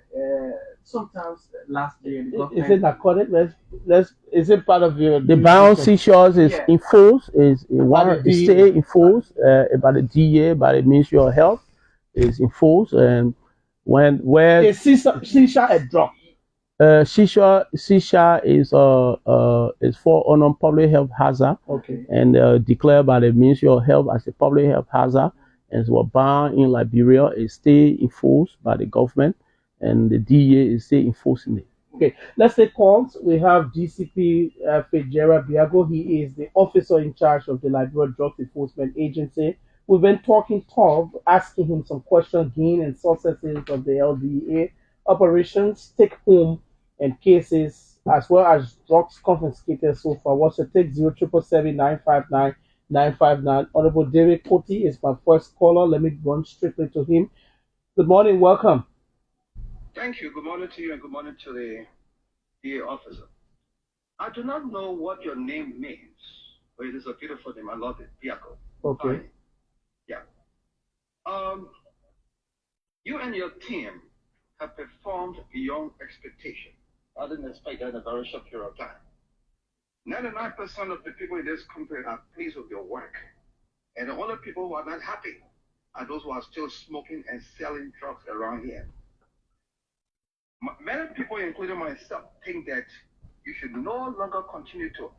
sometimes last year. Is it narcotic? Is it part of your? The ban on seizures is enforced. Is stay enforced by the DEA, by the Ministry of Health. Is enforced, and where is shisha a drug? Shisha is for on public health hazard, and declared by the Ministry of Health as a public health hazard, and was banned in Liberia. Is still enforced by the government, and the DEA is still enforcing it. Okay, let's take calls. We have DCP Fitzgerald Biago. He is the officer in charge of the Liberia Drug Enforcement Agency. We've been talking tough, asking him some questions, gain and successes of the LDEA operations, take home and cases, as well as drugs confiscated so far. What's your take? 0777959 Honorable David Koti is my first caller. Let me run strictly to him. Good morning, welcome. Thank you. Good morning to you and good morning to the DA officer. I do not know what your name means, but it is a beautiful name. I love it. Biago. Okay. Yeah. You and your team have performed beyond expectation. I didn't expect that in a very short period of time. 99% of the people in this country are pleased with your work. And the only people who are not happy are those who are still smoking and selling drugs around here. Many people, including myself, think that you should no longer continue to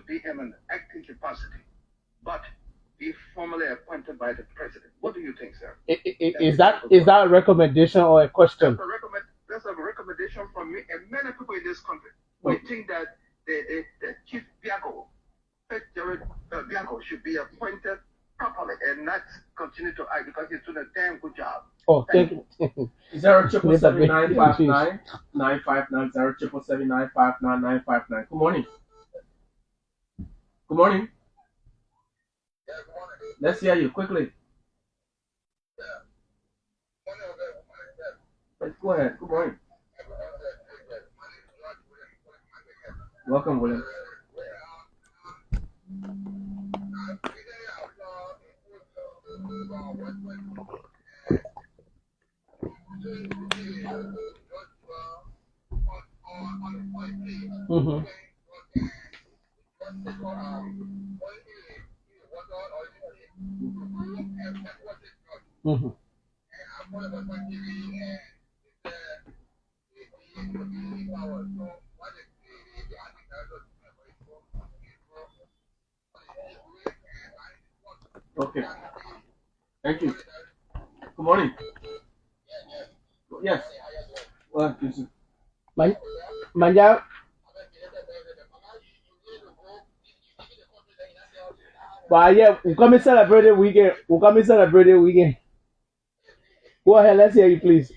be in an acting capacity, but be formally appointed by the president. What do you think, sir? Is that a recommendation or a question? That's a recommendation from me and many people in this country. We think that the Chief Biago, Fitzgerald Biago, should be appointed properly and not continue to act because he's doing a damn good job. Oh, thank you. 0777959 959 0777959 Good morning. Good morning. Yeah, good morning. Let's hear you quickly. Yeah. Let's go ahead. Good morning. Welcome, William. Mm-hmm. Mm-hmm. Okay. Thank you. Good morning. Yes. Well, Manja. But yeah, we'll come and celebrate the weekend. Go ahead, let's hear you, please.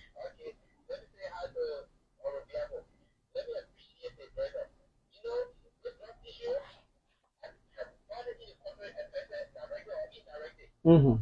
Mm-hmm.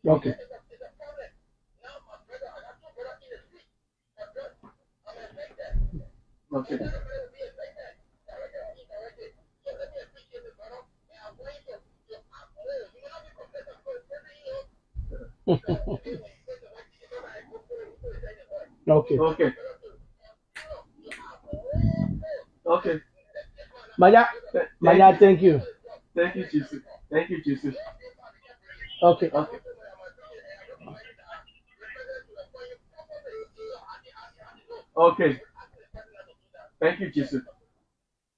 Okay. Okay. Okay. Okay. Okay. Manja, thank you. Thank you, Jesus. Thank you, Jesus. Okay. Okay. Okay. Thank you, Jesus.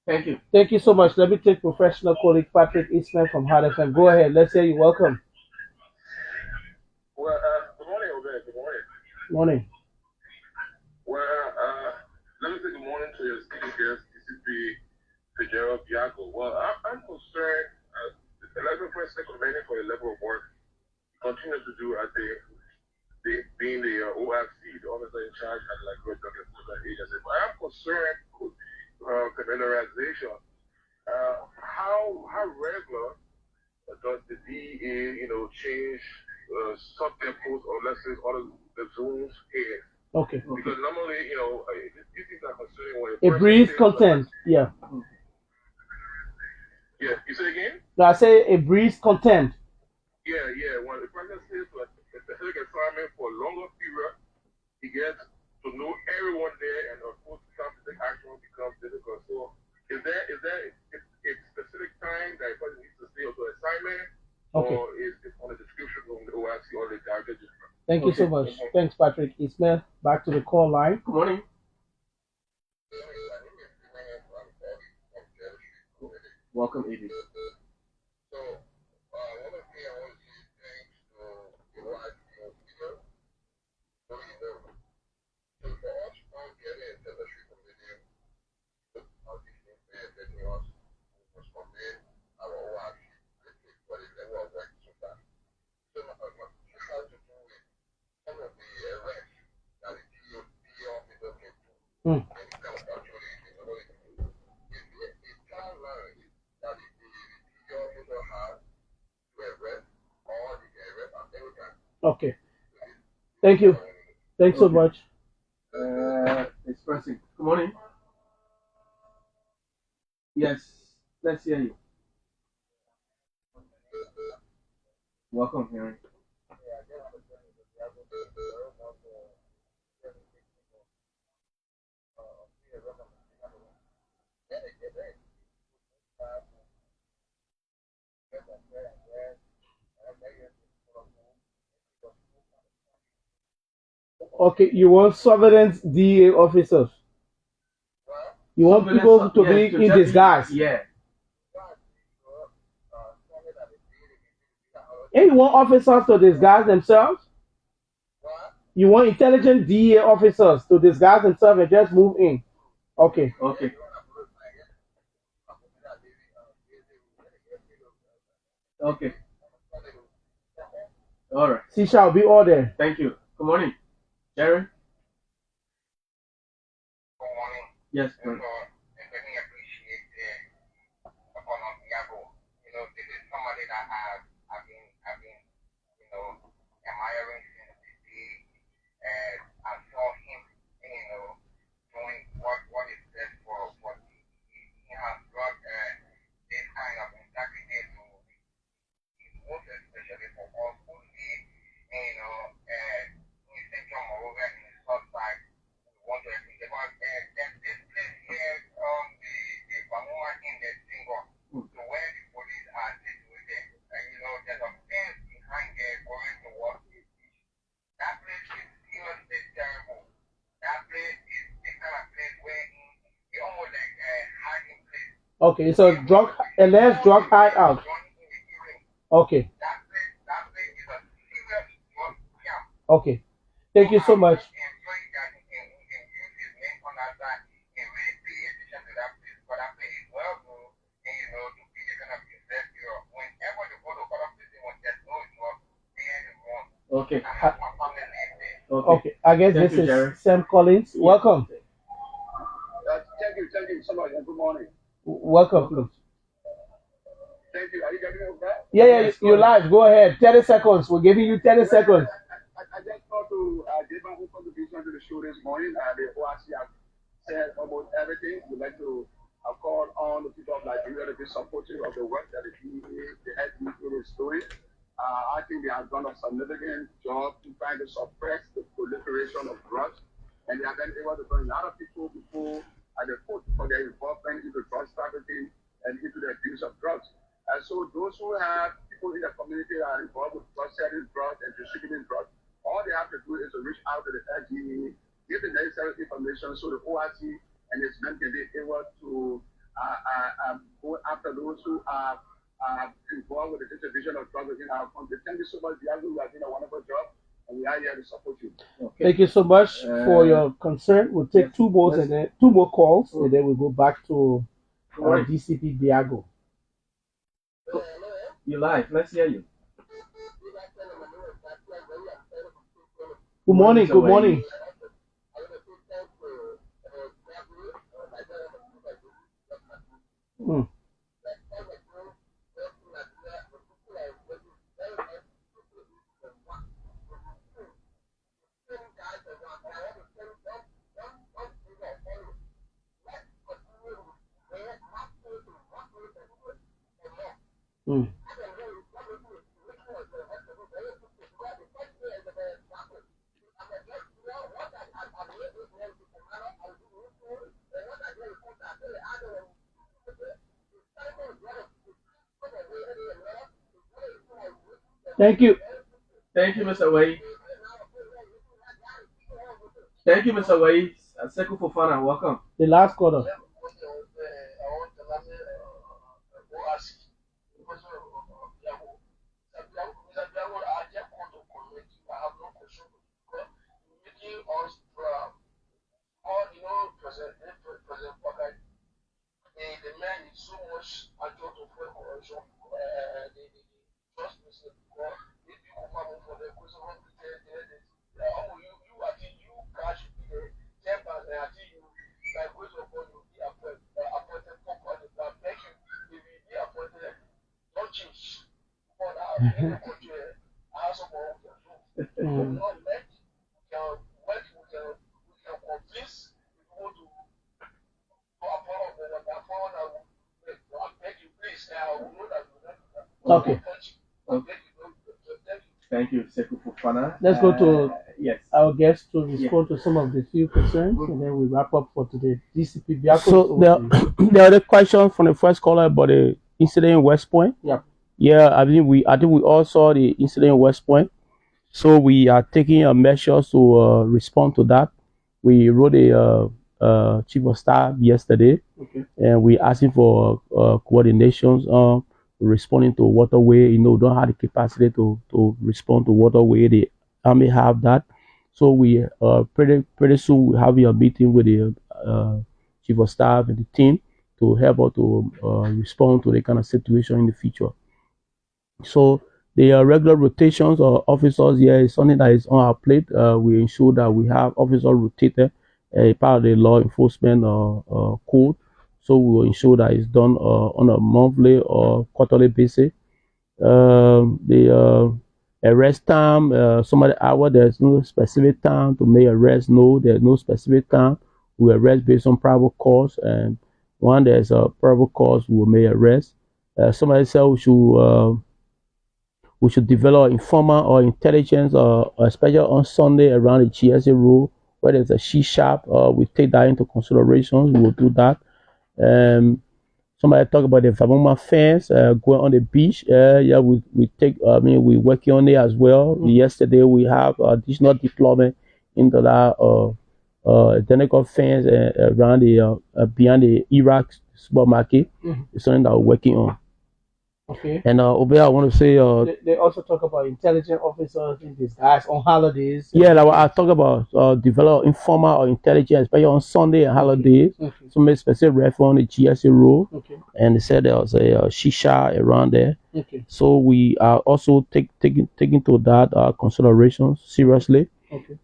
Thank you. Thank you so much. Let me take professional colleague Patrick Eastman from Hard FM. Go ahead. Let's hear you. Welcome. Well, good morning, Obed. Good morning. Morning. Well, let me say good morning to your speaking guest, DCP Fitzgerald Biago. Well, I'm concerned. Let me first say commending for the level of work you continue to do at being the OIC, the officer in charge at the Liberia Drug Enforcement Agency. But I'm concerned with familiarization. How regular does the DEA, change sub-depots or let's say all of the zones here? Okay. Because normally, these things are concerning when a brief content. Yeah. Yeah. You say again? No, I say a brief content. Yeah. When the president says a specific assignment for a longer period, he gets to know everyone there, and of course, time to take action becomes difficult. So, is there a specific time that a person needs to stay on to assignment, Okay. or it's on the description from the OIC or the director general. Thank you so much. Thanks, Patrick. Ismail, back to the call line. Good morning. Welcome, Eddie. So, one of the things I want to say thanks to the OIC officer, so for us from getting a industry committee, how these things pay attention to us, was conveyed our OIC, for the level of work so far. So, what you have to do with some of the arrests that the DCP officer can do, and kind of actually, it's kind of learned that the DCP officer has to arrest or the arrest at any time. Okay. Thank you. Thanks so much. Expressing. Good morning. Yes, let's hear you. Welcome, Henry. Okay, you want surveillance DA officers? You want people to be in disguise? Yeah. And you want officers to disguise themselves? You want intelligent DA officers to disguise themselves and just move in? Okay. Okay. Okay. All right. She shall be ordered. Thank you. Good morning, Jerry. Good morning. Yes. So, definitely appreciate upon Biago. You know, this is somebody that I've been, admiring since the day, and I saw him, doing what is best for he has brought this kind of integrity to most especially for us who live, in Central Moreover and in the South Side. We want to appreciate because this place here, the Bamua in the single, to where the police are situated, and there's a fence behind there going towards the beach. That place is seriously terrible. That place is the kind of place where it's almost like a hiding place. Okay, so alleged drug hideout. Okay. That place is a serious drug camp. Okay. Thank you so much. Okay. Okay. I guess Thank this you, is Jerry. Sam Collins. Welcome. Thank you so much, and good morning. Welcome, please. Thank you. Are you getting me okay? Yeah, you're live. Go ahead. 30 seconds. We're giving you 30 seconds. I just thought to give my own contribution to the show this morning. The OIC have said almost everything. We'd like to call on the people of Liberia to be supportive of the work that the LDEA is doing. I think they have done a significant job in trying to suppress the proliferation of drugs, and they have been able to bring a lot of people before the court for their involvement into drug trafficking and into the abuse of drugs. And so those who have people in the community that are involved with drug selling drugs and distributing drugs, all they have to do is to reach out to the LDEA, give the necessary information so the OIC and its men can be able to go after those who are involved with the distribution of drugs within our country. Thank you so much, Biago. You have done a wonderful job, and we are here to support you. Okay. Thank you so much for your concern. We'll take two more calls, and then we'll go back to DCP Biago. You're live. Let's hear you. Good morning. Good morning. Thank you. Thank you, Mr. Wade. Thank you, Mr. Wade. Sekou Fofana, welcome. The last quarter. Mm. Okay. Okay. Thank you, Sekou Fofana. Let's go to yes. our guest to respond to some of the few concerns, and then we wrap up for today. DCP Biago. So there are the questions from the first caller about the incident in West Point. Yeah. Yeah, I think we all saw the incident in West Point. So we are taking measures to respond to that. We wrote a chief of staff yesterday, Okay. and we asking for coordinations on responding to waterway. You know, don't have the capacity to respond to waterway. The army have that. So we pretty soon we have a meeting with the chief of staff and the team to help us to respond to the kind of situation in the future. So the regular rotations of officers here is something that is on our plate. We ensure that we have officers rotated part of the law enforcement code. So we will ensure that it's done on a monthly or quarterly basis. The arrest time, some of the hour, there's no specific time to make arrest. No, there's no specific time. We arrest based on probable cause, and when there's a probable cause, we will make arrest. Somebody said we should develop informal or intelligence, especially on Sunday around the GSA road, where there's a she shop. We take that into consideration. We will do that. Somebody talk about the Vaboma fence going on the beach. Yeah, we we're working on it as well. Mm-hmm. Yesterday we have additional deployment into that identical fence around the beyond the Iraq supermarket. Mm-hmm. It's something that we're working on. Okay. And Obey, I want to say they also talk about intelligent officers in disguise on holidays. Yeah, like I talk about develop informal or intelligence, especially on Sunday and holidays. Okay. So make specific reference on the GSA rule. Okay. And they said there was a shisha around there. Okay. So we are also taking to that considerations seriously. Okay.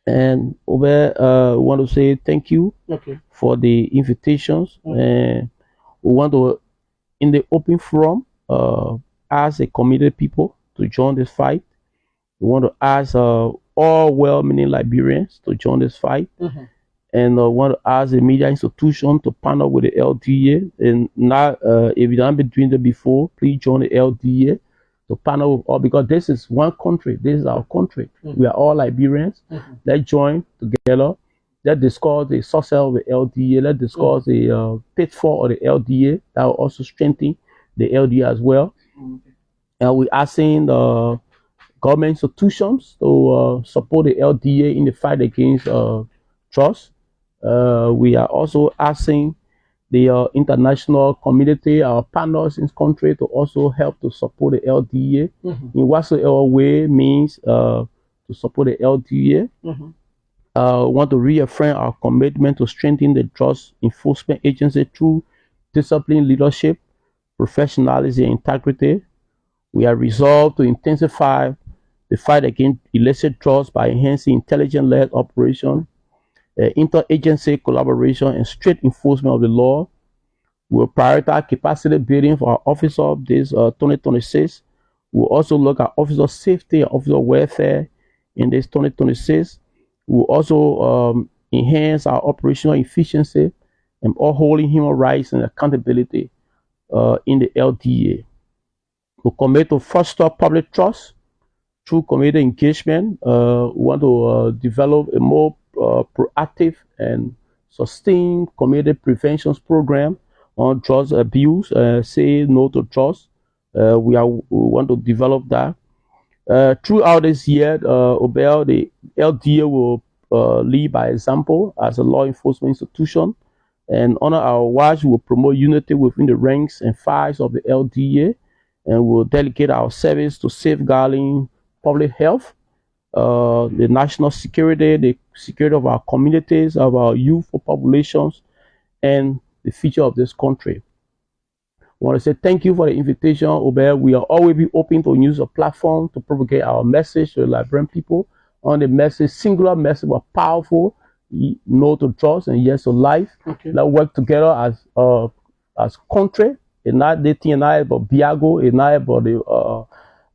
And Obey, want to say thank you. Okay. For the invitations. Okay. And we want to, in the open forum, ask the committed people to join this fight. We want to ask all well-meaning Liberians to join this fight. Mm-hmm. And want to ask the media institution to partner with the LDEA. And not, if you haven't been doing it before, please join the LDEA to partner with all, because this is one country. This is our country. Mm-hmm. We are all Liberians. Mm-hmm. Let's join together. Let's discuss the success of the LDEA. Let's discuss the pitfall of the LDEA. That will also strengthen the LDEA as well. Mm-hmm. And we're asking the government institutions to support the LDEA in the fight against drugs. We are also asking the international community, our partners in this country, to also help to support the LDEA. Mm-hmm. In whatsoever way means to support the LDEA. Mm-hmm. We want to reaffirm our commitment to strengthen the drugs enforcement agency through discipline, leadership, professionalism, and integrity. We are resolved to intensify the fight against illicit drugs by enhancing intelligence-led operation, interagency collaboration, and strict enforcement of the law. We will prioritize capacity building for our officers this 2026. We will also look at officer safety and officer welfare in this 2026. We will also enhance our operational efficiency and upholding human rights and accountability in the LDEA. We commit to foster public trust through community engagement. We want to develop a more proactive and sustained community prevention program on drugs abuse. Say no to drugs. We want to develop that. Throughout this year, Obel, the LDA will lead by example as a law enforcement institution, and under our watch, we will promote unity within the ranks and files of the LDA, and we'll dedicate our service to safeguarding public health, the national security, the security of our communities, of our youth populations, and the future of this country. I want to say thank you for the invitation, Obel. We are always be open to use a platform to propagate our message to the Liberian people. On the message, singular message, but powerful. No to drugs and yes to life. Okay. Let's work together as country. It's not the thing about Biago. It's not about the.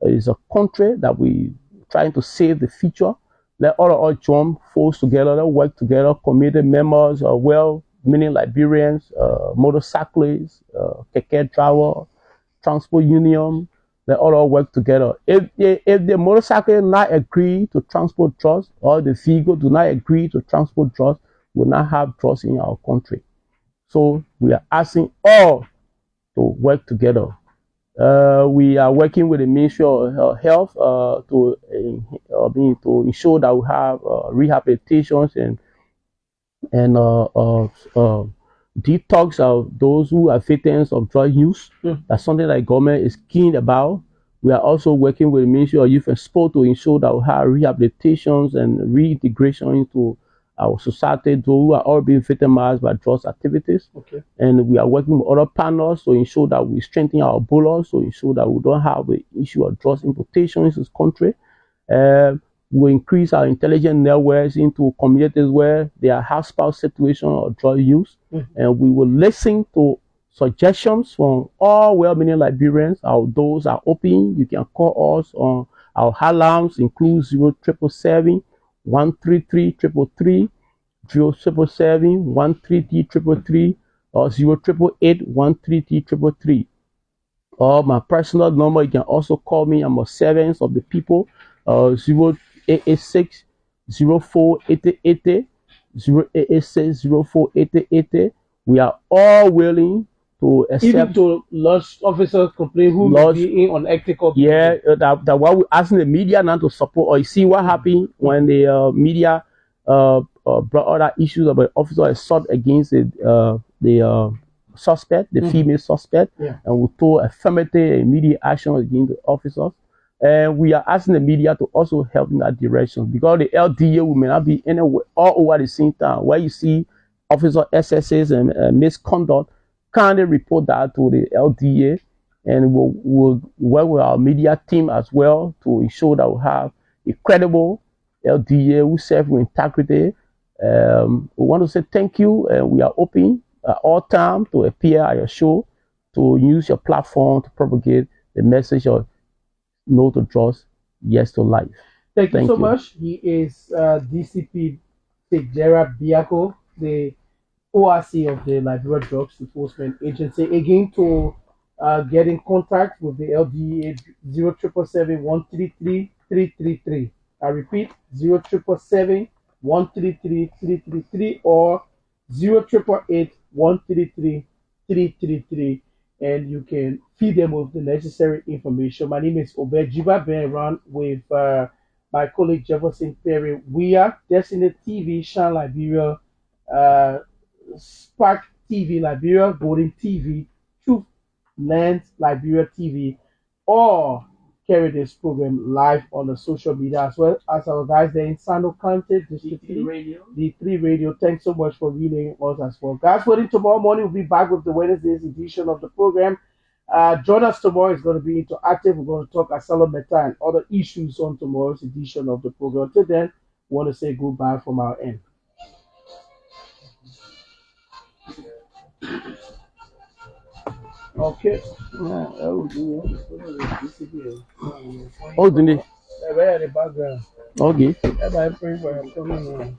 It's a country that we trying to save the future. Let all of us join force together. Let's work together. Community members, well-meaning Liberians, motorcyclists, KEAR driver, transport union. They all work together. If the motorcycle not agree to transport drugs, or the vehicle do not agree to transport drugs, we will not have drugs in our country. So we are asking all to work together. We are working with the Ministry of Health to ensure that we have rehabilitations and detox of those who are victims of drug use. That's something that the government is keen about. We are also working with the Ministry of Youth and Sport to ensure that we have rehabilitations and reintegration into our society, those who are all being victimized by drugs activities. Okay. And we are working with other partners to ensure that we strengthen our borders, to ensure that we don't have the issue of drugs importation in this country. We increase our intelligence networks into communities where there are hotspot situations or drug use, and we will listen to suggestions from all well-meaning Liberians. Our doors are open. You can call us on our hotlines, include 0777 133 333, 0777 133 333, or 0888 133 333. Or my personal number, you can also call me. I'm a servant of the people. 0886 048080, 0886 048080. We are all willing to accept. Even to lodge officers complain who may be in unethical behavior. Yeah, that what we're asking the media now to support. Or you see what happened when the media brought other issues about officer assault against the suspect, the female suspect, and we took affirmative immediate action against the officers. And we are asking the media to also help in that direction, because the LDA we may not be anywhere all over the same time. Where you see officer SSS and misconduct, kindly report that to the LDA, and we'll work with our media team as well to ensure that we have a credible LDA who serve with integrity. We want to say thank you, and we are open at all times to appear at your show, to use your platform to propagate the message of no to drugs, yes to life. Thank you so much. He is DCP Fitzgerald Biago, the OIC of the Liberia Drugs Enforcement Agency. Again, to get in contact with the LDEA, 0777 133 333. I repeat, 0777 133 333 or 0888 133 333. And you can feed them with the necessary information. My name is Obejiba Ben Ran with my colleague Jefferson Perry. We are Destiny TV, Shine Liberia, Spark TV Liberia, Golden TV, Truth Lens Liberia TV, or carry this program live on the social media, as well as our guys there in Sano County, D3 Radio. Thanks so much for relaying us as well. Guys, waiting tomorrow morning, we'll be back with the Wednesday's edition of the program. Join us tomorrow. It's going to be interactive. We're going to talk Asylum Meta and other issues on tomorrow's edition of the program. Until then, we want to say goodbye from our end. Okay. Oh, didn't they? Where are the background? Okay. Everybody praying for him.